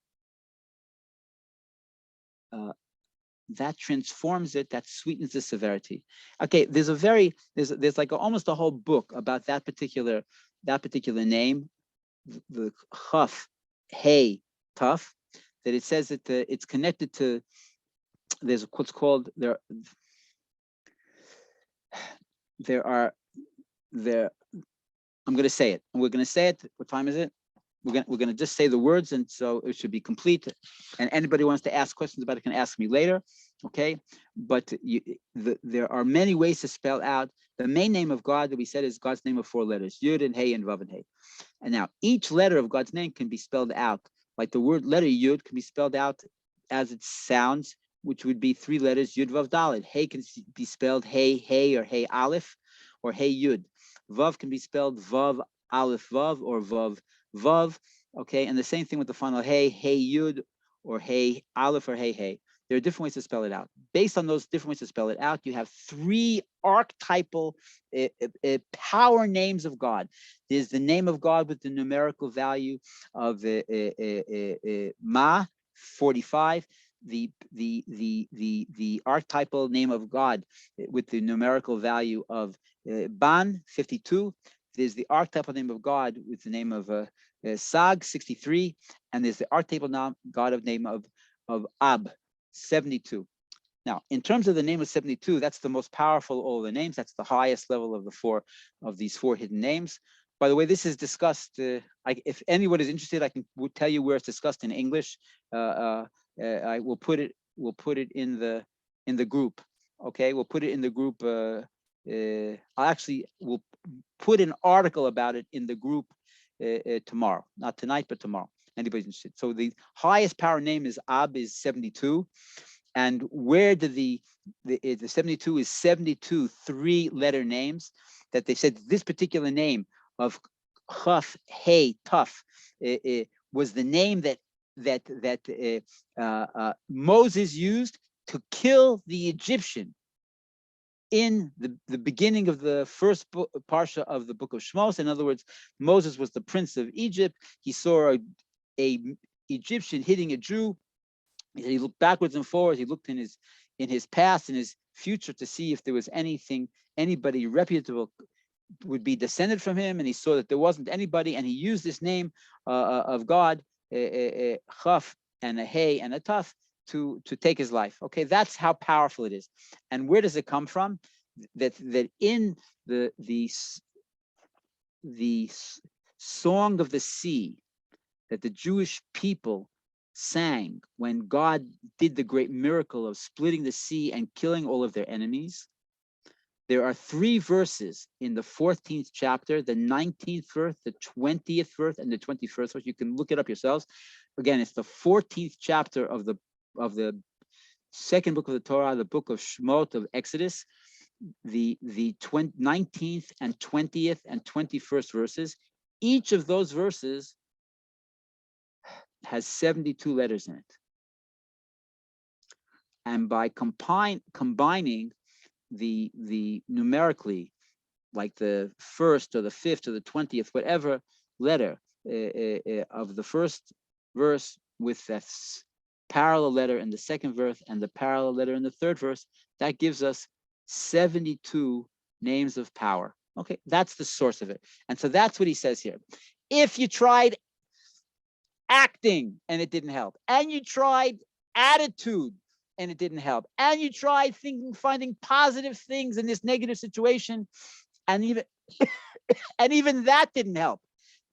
that transforms it, that sweetens the severity. Okay, there's like almost a whole book about that particular name, the Chaf, Hey, Tuf, that it says that it's connected to, there's what's called, I'm going to say it, and we're going to say it. What time is it? We're going to just say the words, and so it should be complete. And anybody wants to ask questions about it can ask me later, okay? But there are many ways to spell out the main name of God that we said is God's name of 4 letters, Yud and Hey and Vav and Hey. And now each letter of God's name can be spelled out, like the word letter Yud can be spelled out as it sounds, which would be 3 letters, Yud Vav Dalet. Hey can be spelled Hey Hey or Hey Aleph or Hey Yud. Vav can be spelled Vav Aleph Vav or Vav Vav, okay, and the same thing with the final Hey, Hey Yud, or Hey Aleph, or Hey Hey. There are different ways to spell it out. Based on those different ways to spell it out, you have 3 archetypal power names of God. There's the name of God with the numerical value of Ma 45. The archetypal name of God with the numerical value of Ban 52. There's the archetypal name of God with the name of Sag 63, and there's the archetypal God of name of Ab 72. Now, in terms of the name of 72, that's the most powerful of all the names. That's the highest level of these 4 hidden names. By the way, this is discussed. If anyone is interested, I can tell you where it's discussed in English. I will put it. We'll put it in the group. Okay, we'll put it in the group. We'll put an article about it in the group tomorrow, not tonight, but tomorrow. Anybody's interested. So the highest power name is Ab is 72. And where did the 72 is 72 3-letter names that they said this particular name of Chaf, Hey, Tuf was the name that Moses used to kill the Egyptian in the beginning of the first parsha of the book of Shmos. In other words, Moses was the prince of Egypt. He saw a Egyptian hitting a Jew. He looked backwards and forwards. He looked in his past, in his future, to see if there was anybody reputable would be descended from him, and he saw that there wasn't anybody, and he used this name of God, Chaf and a Hey and a Taf, to take his life. Okay, that's how powerful it is. And where does it come from? That in the song of the sea that the Jewish people sang when God did the great miracle of splitting the sea and killing all of their enemies. There are 3 verses in the 14th chapter, the 19th verse, the 20th verse, and the 21st verse. You can look it up yourselves. Again, it's the 14th chapter of the second book of the Torah, the book of Shemot of Exodus, the 19th and 20th and 21st verses. Each of those verses has 72 letters in it. And by combining the numerically, like the first or the fifth or the 20th, whatever letter of the first verse with that parallel letter in the second verse and the parallel letter in the third verse, that gives us 72 names of power. Okay, that's the source of it. And so that's what he says here. If you tried acting and it didn't help, and you tried attitude and it didn't help, and you tried finding positive things in this negative situation, and even that didn't help,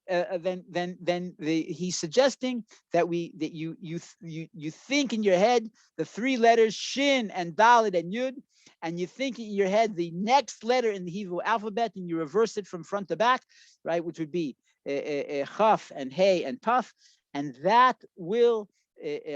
then he's suggesting that you think in your head the 3 letters Shin and Dalet and Yud, and you think in your head the next letter in the Hebrew alphabet, and you reverse it from front to back, right, which would be Chaf and Hey and Taf, and that will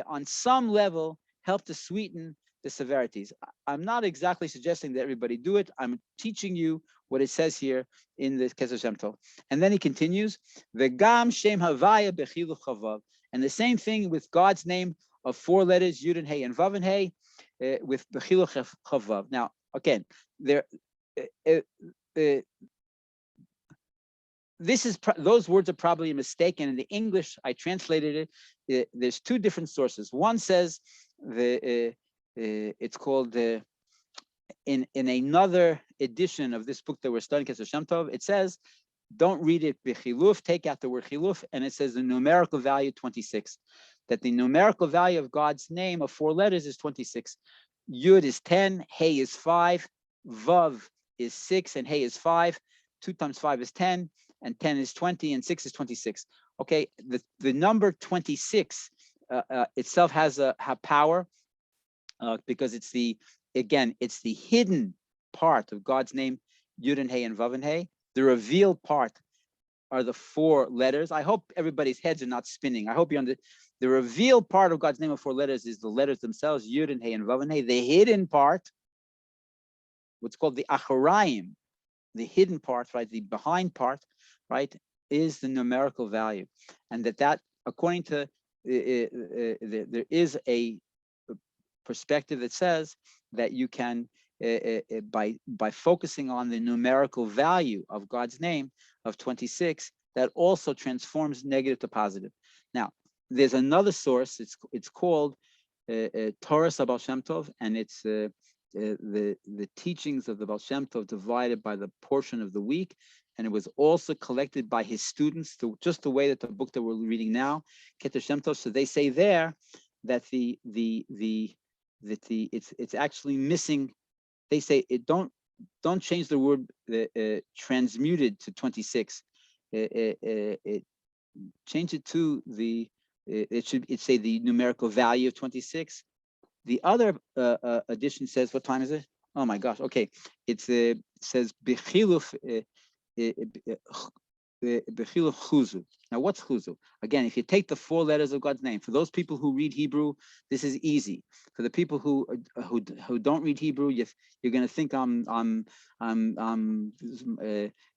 on some level help to sweeten the severities. I'm not exactly suggesting that everybody do it. I'm teaching you what it says here in the Keter Shem Tov. And then he continues, V'gam Shem Havaya Bechiluch Chavav. And the same thing with God's name of 4 letters, Yud and Hey and Vav and Hey, with Bechiluch Chavav. Now, again, those words are probably a mistake, and in the English I translated it. There's 2 different sources. One says it's called in another edition of this book that we're studying, Keter Shem Tov, it says, don't read it b'chiluf, take out the word chiluf, and it says the numerical value 26. That the numerical value of God's name of 4 letters is 26. Yud is 10, Hey is 5, Vav is 6, and Hey is 5. 2 times 5 is 10, and 10 is 20, and 6 is 26. Okay, the number 26 itself has a power because it's the hidden part of God's name, Yud and Hey and Vav and Hey. The revealed part are the 4 letters. I hope everybody's heads are not spinning. I hope you understand. The revealed part of God's name of 4 letters is the letters themselves, Yud and Hey and Vav and Hey. The hidden part, what's called the Acharayim, the hidden part, right, the behind part, right, is the numerical value. And that according to, there is a perspective that says that you can, by focusing on the numerical value of God's name of 26, that also transforms negative to positive. Now, there's another source. It's called Torah Baal Shem Tov, and it's the teachings of the Baal Shem Tov divided by the portion of the week, and it was also collected by his students, just the way that the book that we're reading now, Keter Shem Tov. So they say there that it's actually missing. They say it don't change the word transmuted to 26. Change it to it say the numerical value of 26. The other edition says, what time is it? Oh my gosh. Okay, it says bechiluf chuzu. Now, what's chuzu? Again, if you take the 4 letters of God's name, for those people who read Hebrew, this is easy. For the people who don't read Hebrew, you're going to think I'm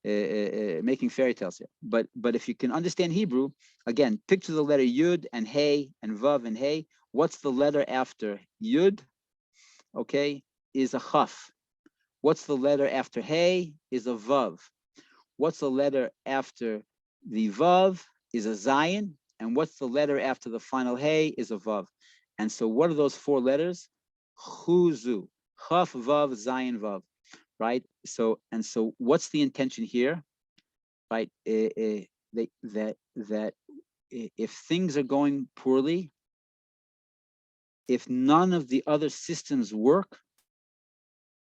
making fairy tales here. But if you can understand Hebrew, again, picture the letter Yud and Hey and Vav and Hey. What's the letter after Yud? Okay, is a Chaf. What's the letter after Hey? Is a Vav. What's the letter after the Vav? Is a Zayin. And what's the letter after the final Hey? Is a Vav. And so what are those four letters? Chuzu. Chaf Vav Zayin Vav. Right? So what's the intention here? Right? That if things are going poorly, if none of the other systems work,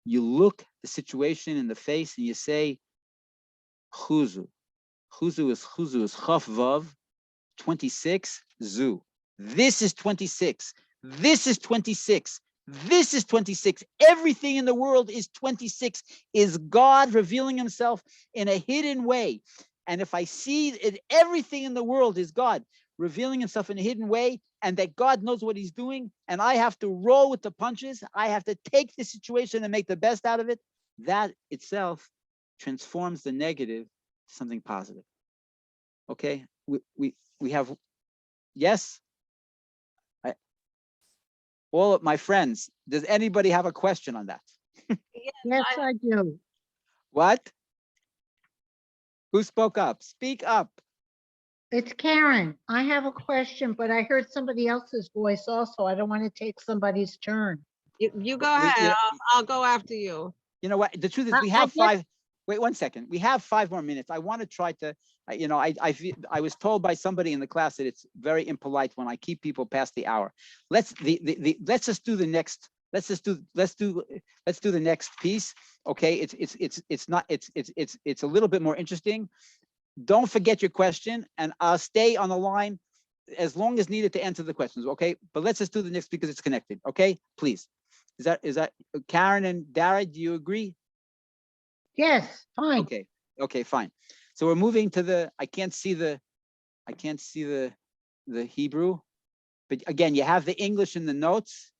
you look the situation in the face and you say, Chuzu. Chuzu is Chaf Vav, 26, Zu. This is 26. This is 26. This is 26. Everything in the world is 26, is God revealing himself in a hidden way. And if I see it, everything in the world is God revealing himself in a hidden way, and that God knows what he's doing, and I have to roll with the punches, I have to take the situation and make the best out of it, that itself transforms the negative to something positive. Okay, we have, yes? All of my friends, does anybody have a question on that? Yes, I do. What? Who spoke up? Speak up. It's Karen. I have a question, but I heard somebody else's voice also. I don't want to take somebody's turn. You go ahead. I'll go after you. You know what? The truth is, we have five. Wait 1 second. We have 5 more minutes. I want to try to, I was told by somebody in the class that it's very impolite when I keep people past the hour. Let's just do the next. Let's do the next piece. Okay. It's a little bit more interesting. Don't forget your question, and I'll stay on the line as long as needed to answer the questions. Okay. But let's just do the next because it's connected. Okay. Please. Is that Karen and Dara? Do you agree? Yes, fine. Okay, fine. So we're moving to the, I can't see the Hebrew, but again, you have the English in the notes.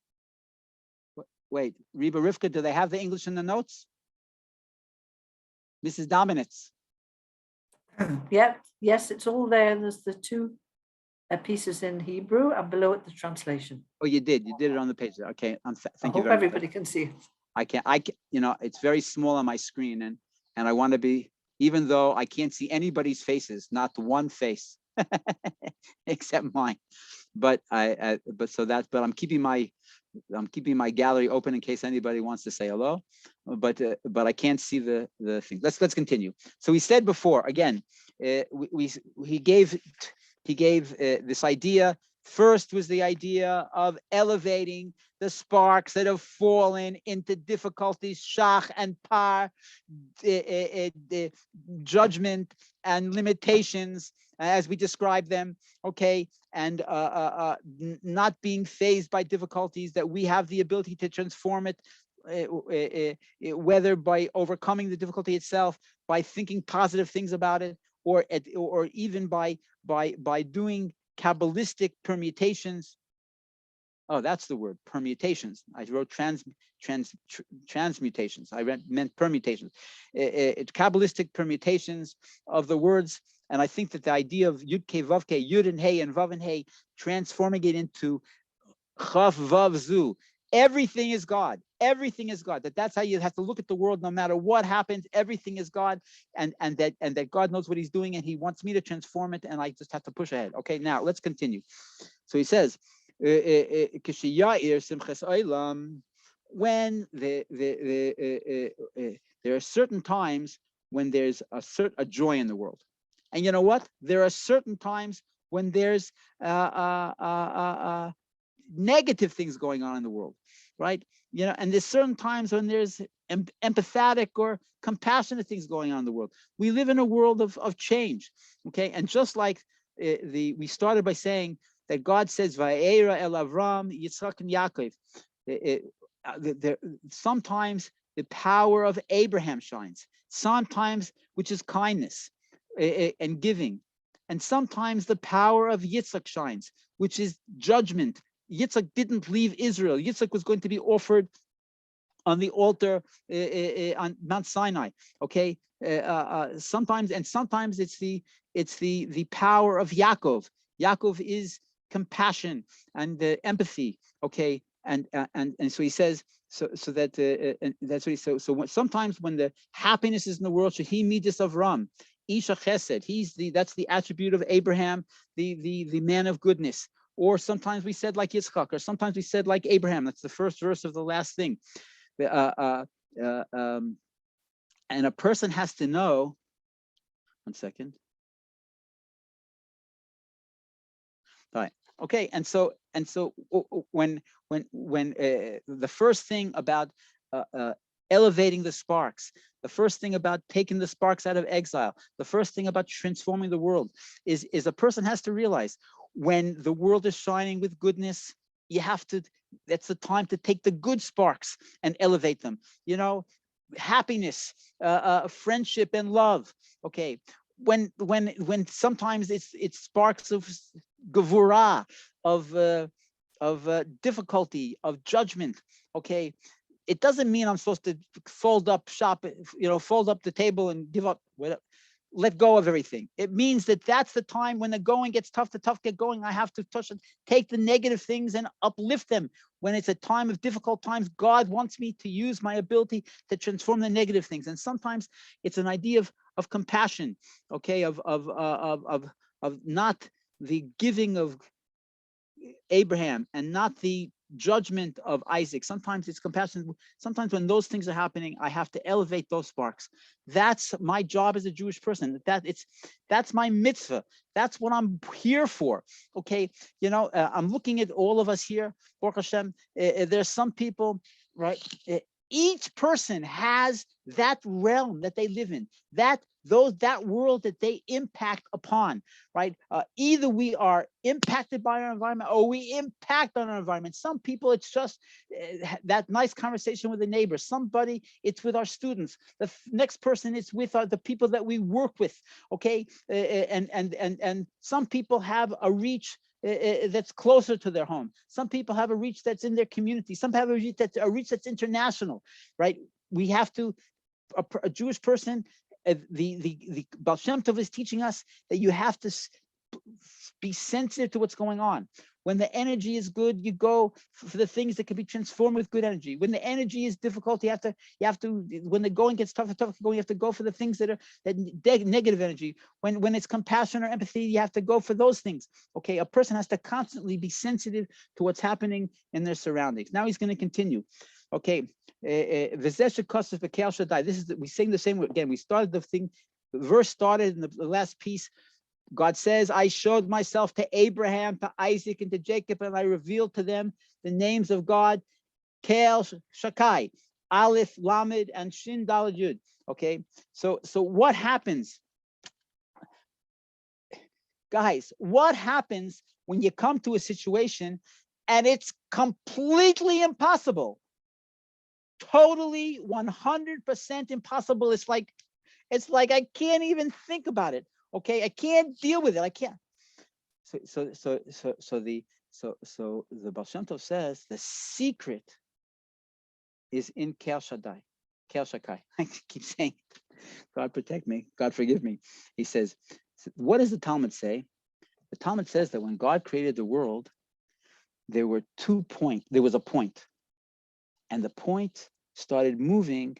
Wait, Reba Rivka, do they have the English in the notes? Mrs. Dominitz. Yep, yes, it's all there. There's the 2 pieces in Hebrew and below it the translation. Oh, you did it on the page. Okay, thank you very much. Everybody can see it. I can, it's very small on my screen, and I want to be, even though I can't see anybody's faces, not one face except mine. But I'm keeping my gallery open in case anybody wants to say hello. But I can't see the thing. Let's continue. So we said before, again, he gave this idea. First was the idea of elevating the sparks that have fallen into difficulties, shach and par, the judgment and limitations as we describe them, okay, and not being fazed by difficulties, that we have the ability to transform it, whether by overcoming the difficulty itself, by thinking positive things about it, or even by doing Kabbalistic permutations. Oh, that's the word, permutations. I wrote transmutations. I meant permutations. Kabbalistic permutations of the words. And I think that the idea of Yud Ke Vav Ke, Yud and Hey and Vav and Hey, transforming it into Chaf Vav Zu. Everything is God. Everything is God. That's how you have to look at the world. No matter what happens, everything is God, and that God knows what He's doing, and He wants me to transform it, and I just have to push ahead. Okay, now let's continue. So he says, when there are certain times when there's a joy in the world, and you know what? There are certain times when there's negative things going on in the world, right? And there's certain times when there's empathetic or compassionate things going on in the world. We live in a world of change, okay? And just like we started by saying that God says, Va'era el Avram, Yitzchak and Yaakov. Sometimes the power of Abraham shines, sometimes, which is kindness and giving. And sometimes the power of Yitzchak shines, which is judgment. Yitzchak didn't leave Israel. Yitzchak was going to be offered on the altar on Mount Sinai. Okay, sometimes it's the power of Yaakov. Yaakov is compassion and empathy. Okay, and so he says, so that and that's what he says. So sometimes when the happiness is in the world, he midis of Ram, Isha Chesed. That's the attribute of Abraham, the man of goodness. Or sometimes we said like Yitzchak, or sometimes we said like Abraham. That's the first verse of the last thing. And a person has to know. 1 second. All right. Okay. And so when the first thing about elevating the sparks, the first thing about taking the sparks out of exile, the first thing about transforming the world is a person has to realize when the world is shining with goodness, you have to, that's the time to take the good sparks and elevate them. You know, happiness, friendship and love. Okay. When sometimes it's sparks of gevurah, of difficulty, of judgment. Okay. It doesn't mean I'm supposed to fold up shop, fold up the table and give up, let go of everything. It means that that's the time when the going gets tough, the tough get going. I have to touch and take the negative things and uplift them. When it's a time of difficult times, God wants me to use my ability to transform the negative things. And sometimes it's an idea of compassion, okay, of not the giving of Abraham and not the judgment of Isaac. Sometimes it's compassion. Sometimes when those things are happening, I have to elevate those sparks. That's my job as a Jewish person. That's my mitzvah. That's what I'm here for. Okay, I'm looking at all of us here. Baruch Hashem, there's some people, right? Each person has that realm that they live in, that world that they impact upon, right? Either we are impacted by our environment or we impact on our environment. Some people, it's just that nice conversation with a neighbor. Somebody, it's with our students. The next person, it's with the people that we work with, okay? And some people have a reach that's closer to their home. Some people have a reach that's in their community. Some have a reach that's international, right? We have to, a Jewish person, the Baal Shem Tov is teaching us that you have to be sensitive to what's going on. When the energy is good, you go for the things that can be transformed with good energy. When the energy is difficult, you have to. When the going gets tough, you have to go for the things that negative energy. When it's compassion or empathy, you have to go for those things. Okay, a person has to constantly be sensitive to what's happening in their surroundings. Now he's going to continue. Okay, this is we sing the same again. We started the thing. The verse started in the last piece. God says, I showed myself to Abraham, to Isaac, and to Jacob, and I revealed to them the names of God, Kel, Shakai, Aleph, Lamed, and Shin, Daled, Yud. Okay, so what happens? Guys, what happens when you come to a situation and it's completely impossible? Totally 100% impossible. It's like I can't even think about it. Okay, I can't deal with it. I can't. So the Baal Shem Tov says the secret is in Kel Shaddai, Kel Shakai. I keep saying it. God protect me. God forgive me. He says, what does the Talmud say? The Talmud says that when God created the world, there were 2 points. There was a point, and the point started moving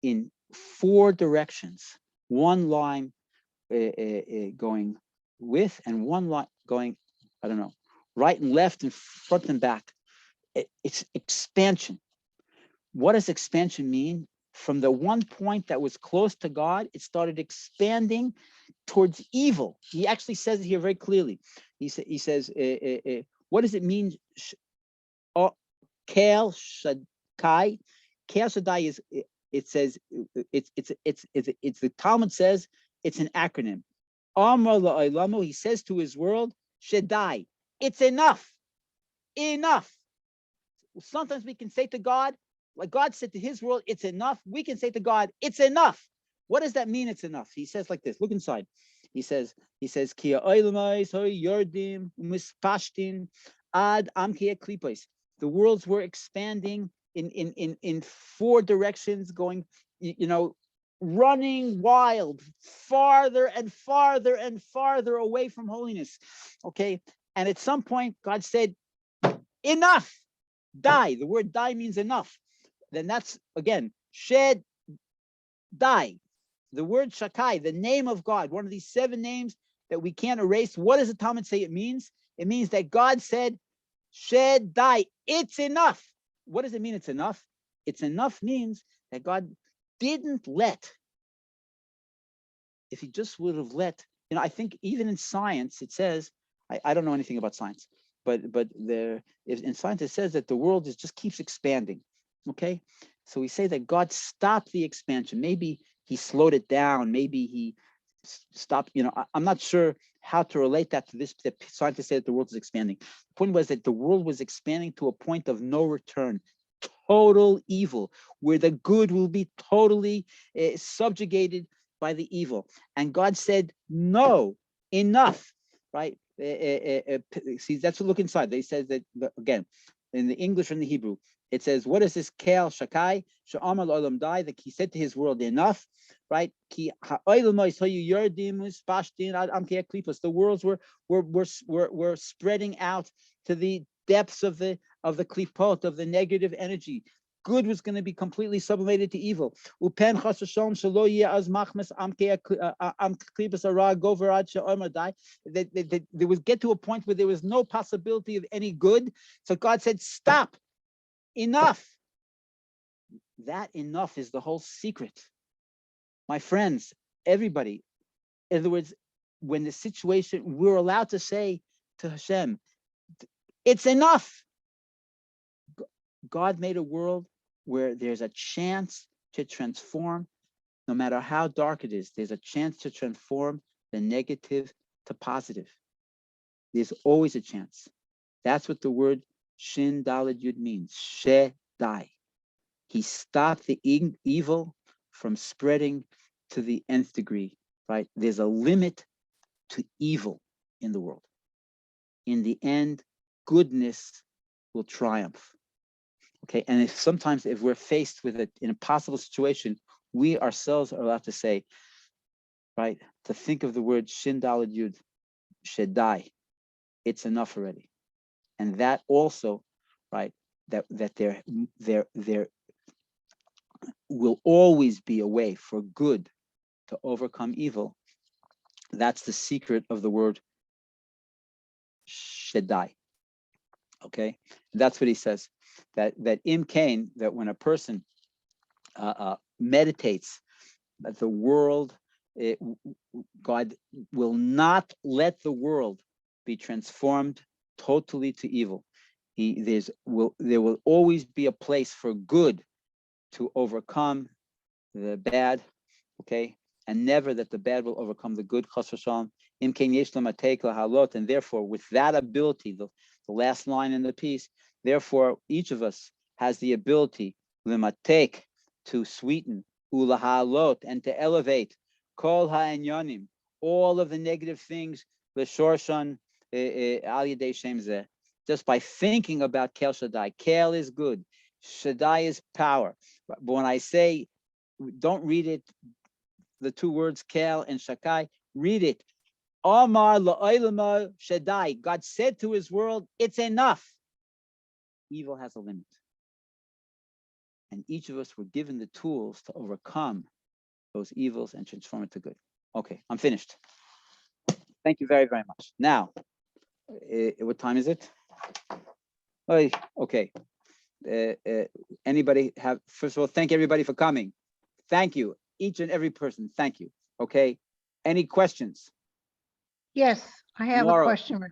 in 4 directions. One line going with, and one line going, I don't know, right and left and front and back. It's expansion. What does expansion mean? From the one point that was close to God, it started expanding towards evil. He actually says it here very clearly. He says, what does it mean? Kel Shaddai. Kel Shaddai is. It says it's the Talmud says it's an acronym. Amar la'olamo, he says to his world, Shaddai, it's enough. Enough. Sometimes we can say to God, like God said to his world, it's enough. We can say to God, it's enough. What does that mean? It's enough. He says like this. Look inside. He says, Kia oilamais hoy yordim mispashtin ad amkia klipos. The worlds were expanding in 4 directions, going, running wild, farther and farther and farther away from holiness. Okay. And at some point, God said, enough. die. The word die means enough. Then that's, again, shed, die. The word Shakai, the name of God, one of these 7 names that we can't erase. What does the Talmud say it means? It means that God said, shed, die. It's enough. What does it mean it's enough? It's enough means that God didn't let. If he just would have let, I think even in science, it says, I don't know anything about science, but in science, it says that the world just keeps expanding. Okay. So we say that God stopped the expansion. Maybe he slowed it down. Maybe he stopped, I'm not sure how to relate that to this, that scientists say that the world is expanding. The point was that the world was expanding to a point of no return, total evil, where the good will be totally subjugated by the evil. And God said, no, enough, right? See, that's what look inside. They said that, again, in the English and the Hebrew, it says, what is this Kel Shakai? Sha'amal Olam Dai, that he said to his world, enough, right? The worlds were spreading out to the depths of the klipot, of the negative energy. Good was going to be completely sublimated to evil. There was get to a point where there was no possibility of any good. So God said, stop, enough. That enough is the whole secret. My friends, everybody, in other words, when the situation, we're allowed to say to Hashem, it's enough. God made a world where there's a chance to transform, no matter how dark it is, there's a chance to transform the negative to positive. There's always a chance. That's what the word Shin Daled Yud means, Shedai. He stopped the evil from spreading to the nth degree, right? There's a limit to evil in the world. In the end, goodness will triumph. Okay, and sometimes if we're faced with an impossible situation, we ourselves are allowed to say, right, to think of the word Shin Daled Yud, Shedai, it's enough already. And that also, right, that there will always be a way for good to overcome evil. That's the secret of the word Shedai. Okay, that's what he says. That Im Kain, that when a person meditates, that the world, God will not let the world be transformed totally to evil. There will always be a place for good to overcome the bad, okay, and never that the bad will overcome the good. Chas v'shalom. Im Kain yesh l'matei lahalot, and therefore, with that ability, the last line in the piece, therefore, each of us has the ability l'matek, to sweeten, ulahalot, and to elevate kol ha'inyanim, all of the negative things, l'shorshan al yedei shem zeh, just by thinking about Kel Shaddai. Kel is good, Shaddai is power. But when I say, don't read it, the 2 words Kel and Shakai, read it. Amar la'olama Shaddai. God said to his world, it's enough. Evil has a limit. And each of us were given the tools to overcome those evils and transform it to good. Okay, I'm finished. Thank you very, very much. Now, what time is it? Okay. Anybody have, first of all, thank everybody for coming. Thank you, each and every person. Thank you. Okay. Any questions? Yes, I have Nora, a question.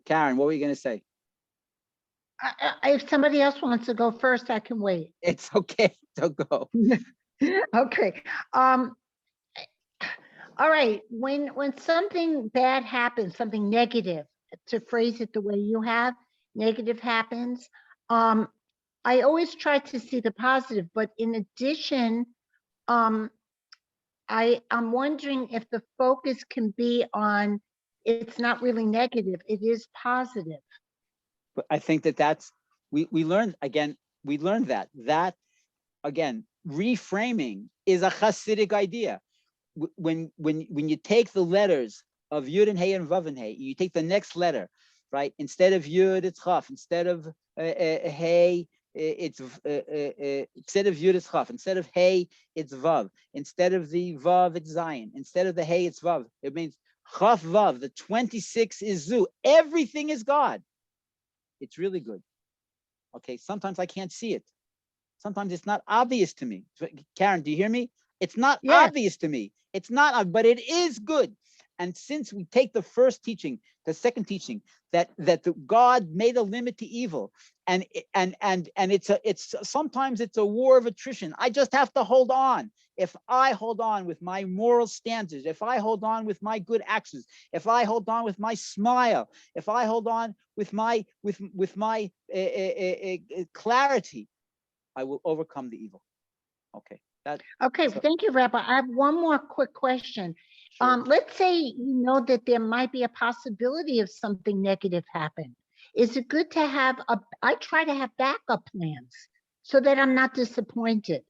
Karen, what were you going to say? If somebody else wants to go first, I can wait. It's okay. Don't go. Okay. All right. When something bad happens, something negative, to phrase it the way you have, negative happens, I always try to see the positive, but in addition, I'm wondering if the focus can be on, it's not really negative, it is positive. But I think that's, we learned, again, that again, reframing is a Chassidic idea. When you take the letters of Yud and Hey and Vav and Hey, you take the next letter, right? Instead of yud, it's chaf. Instead of hey, it's instead of yud, it's chaf. Instead of hey, it's vav. Instead of the vav, it's zayin. Instead of the hey, it's vav. It means chaf vav. The 26 is zu. Everything is God. It's really good. Okay, sometimes I can't see it. Sometimes it's not obvious to me. Karen, do you hear me? It's not obvious to me. It's not, but it is good. And since we take the first teaching, the second teaching, that God made a limit to evil, and it's sometimes it's a war of attrition. I just have to hold on. If I hold on with my moral standards, if I hold on with my good actions, if I hold on with my smile, if I hold on with my clarity, I will overcome the evil. Okay. Okay, thank you, Rabbi. I have one more quick question. Sure. Let's say you know that there might be a possibility of something negative happen. Is it good to have I try to have backup plans so that I'm not disappointed.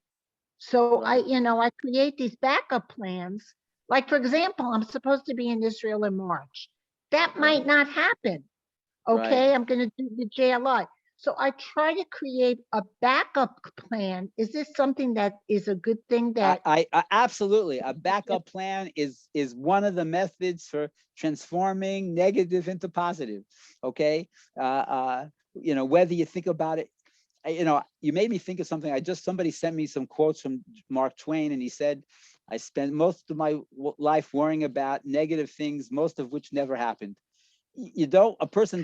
So Right. I create these backup plans. Like, for example, I'm supposed to be in Israel in March. That might not happen. Okay, Right. I'm going to do the JLI. So I try to create a backup plan. Is this something that is a good thing that I absolutely, a backup plan is one of the methods for transforming negative into positive. Okay. Whether you think about it, you made me think of something. Somebody sent me some quotes from Mark Twain, and he said, I spent most of my life worrying about negative things, most of which never happened. A person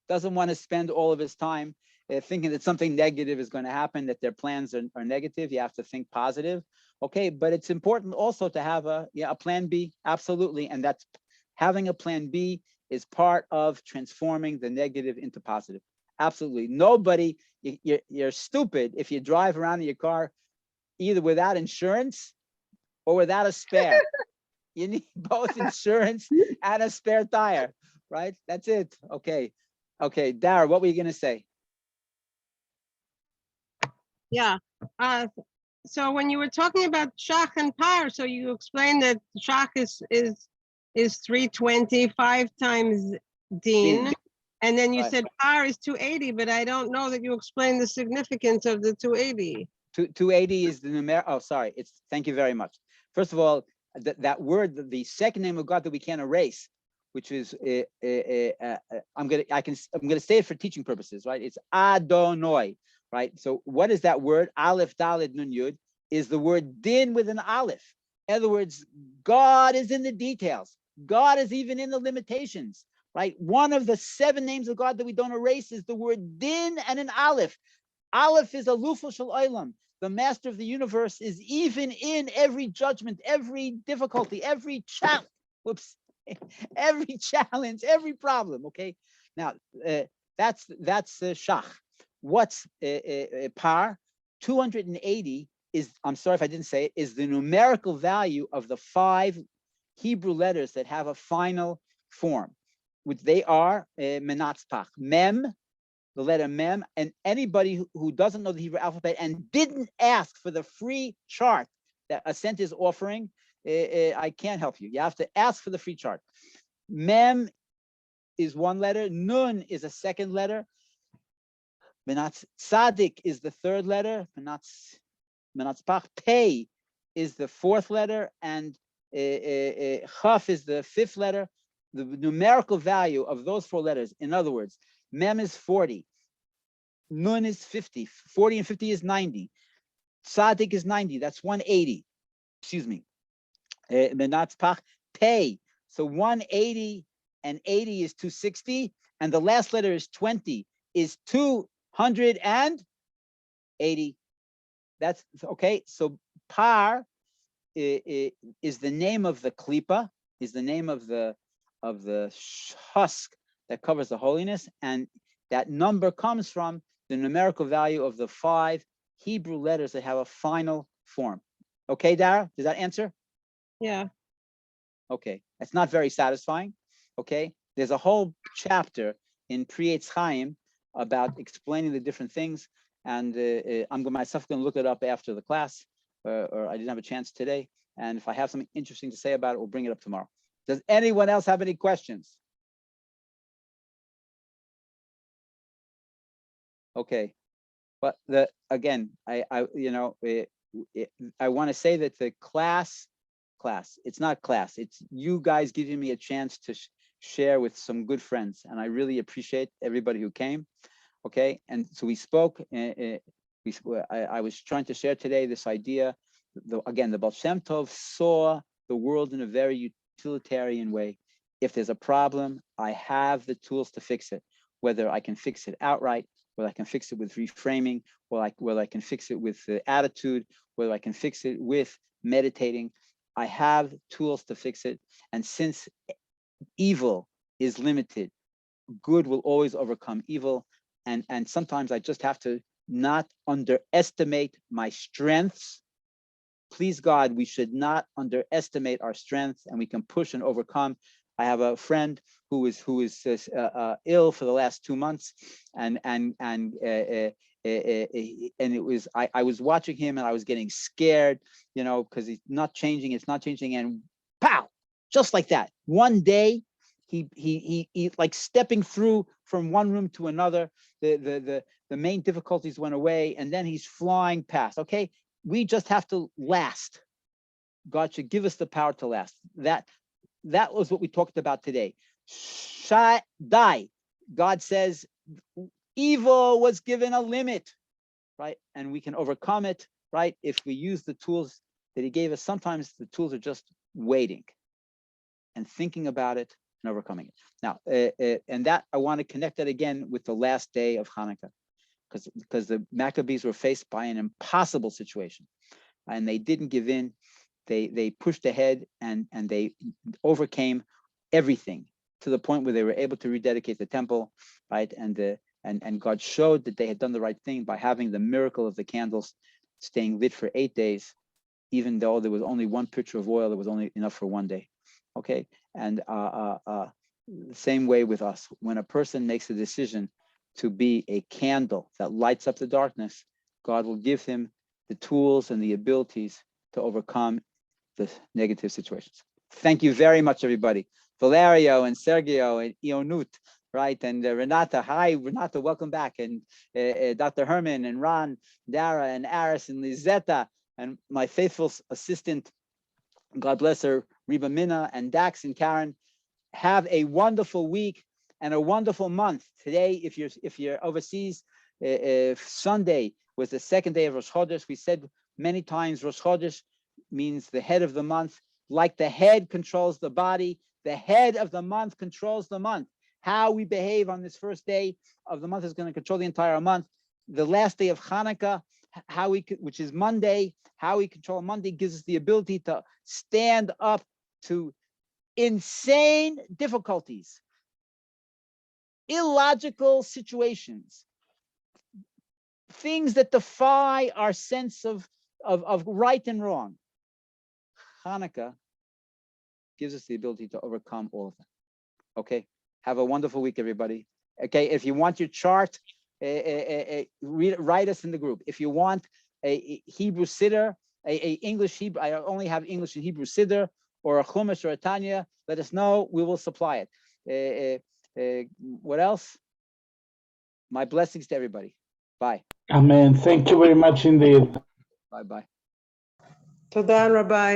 doesn't want to spend all of his time thinking that something negative is going to happen, that their plans are negative. You have to think positive. Okay, but it's important also to have a plan B, absolutely. And that's having a plan B is part of transforming the negative into positive. Absolutely. Nobody, you're stupid if you drive around in your car either without insurance or without a spare. You need both insurance and a spare tire, right? That's it. Okay. Okay, Dara, what were you going to say? Yeah. So when you were talking about shach and par, so you explained that shach is 325 times din, Din. and then you Right. said par is 280, but I don't know that you explained the significance of the 280. 280 is the numeric. Oh, sorry. Thank you very much. First of all, that word, the second name of God that we can't erase, which is I'm gonna say it for teaching purposes, right? It's Adonai, right? So what is that word? Aleph Daled Nun Yud is the word din with an aleph. In other words, God is in the details. God is even in the limitations, right? One of the 7 names of God that we don't erase is the word din and an aleph. Aleph is Alufah Shel Olam. The master of the universe is even in every judgment, every difficulty, every challenge. Whoops. Every challenge, every problem. Okay. Now that's shach. What's par? 280 is, I'm sorry if I didn't say it, is the numerical value of the 5 Hebrew letters that have a final form, which they are menatzpach, mem, the letter mem, and anybody who doesn't know the Hebrew alphabet and didn't ask for the free chart that Ascent is offering, I can't help you. You have to ask for the free chart. Mem is 1 letter. Nun is a 2nd letter. Menatz Tzadik is the 3rd letter. Menatzpach Pei is the 4th letter, and Chaf is the 5th letter. The numerical value of those 4 letters, in other words, Mem is 40. Nun is 50. 40 and 50 is 90. Tzadik is 90. That's 180. Excuse me. Menatzpach Pei. So 180 and 80 is 260, and the last letter is 20 is 280. That's okay. So par is the name of the klipa, is the name of the husk that covers the holiness, and that number comes from the numerical value of the 5 Hebrew letters that have a final form. Okay, Dara, does that answer? Yeah. Okay, that's not very satisfying. Okay, there's a whole chapter in Pri Etz Chaim about explaining the different things, and I'm myself going to look it up after the class, or I didn't have a chance today. And if I have something interesting to say about it, we'll bring it up tomorrow. Does anyone else have any questions? Okay, but again, I want to say that the class, it's not class. It's you guys giving me a chance to share with some good friends, and I really appreciate everybody who came. Okay, and so we spoke. I was trying to share today this idea. Again, the Baal Shem Tov saw the world in a very utilitarian way. If there's a problem, I have the tools to fix it. Whether I can fix it outright, whether I can fix it with reframing, whether I can fix it with attitude, whether I can fix it with meditating, I have tools to fix it. And since evil is limited, good will always overcome evil. And sometimes I just have to not underestimate my strengths. Please God, we should not underestimate our strengths, and we can push and overcome. I have a friend who is ill for the last 2 months, and it was I was watching him and I was getting scared, because he's not changing. It's not changing, and pow, just like that, one day he like stepping through from one room to another. The main difficulties went away, and then he's flying past. Okay, we just have to last. God should give us the power to last. That was what we talked about today. Shaddai, God says, evil was given a limit, right? And we can overcome it, right? If we use the tools that he gave us. Sometimes the tools are just waiting and thinking about it and overcoming it. Now, and that I want to connect that again with the last day of Hanukkah, because the Maccabees were faced by an impossible situation, and they didn't give in. They pushed ahead and they overcame everything to the point where they were able to rededicate the temple, right? And God showed that they had done the right thing by having the miracle of the candles staying lit for 8 days, even though there was only one pitcher of oil that was only enough for 1 day. Okay, and the same way with us. When a person makes a decision to be a candle that lights up the darkness, God will give him the tools and the abilities to overcome the negative situations. Thank you very much, everybody. Valerio and Sergio and Ionut, right? And Renata, hi, Renata, welcome back. And Dr. Herman and Ron, Dara and Aris and Lizetta, and my faithful assistant, God bless her, Reba Minna and Dax and Karen. Have a wonderful week and a wonderful month. Today, if you're overseas, Sunday was the second day of Rosh Chodesh. We said many times Rosh Chodesh means the head of the month. Like the head controls the body, the head of the month controls the month. How we behave on this first day of the month is going to control the entire month. The last day of Hanukkah, which is Monday, how we control Monday gives us the ability to stand up to insane difficulties, illogical situations, things that defy our sense of right and wrong. Hanukkah gives us the ability to overcome all of them. Okay, have a wonderful week, everybody. Okay, if you want your chart, write us in the group. If you want a Hebrew Siddur, a English Hebrew, I only have English and Hebrew Siddur, or a Chumash or a Tanya, let us know. We will supply it. What else? My blessings to everybody. Bye. Amen. Thank you very much indeed. Bye-bye. Toda Rabbi.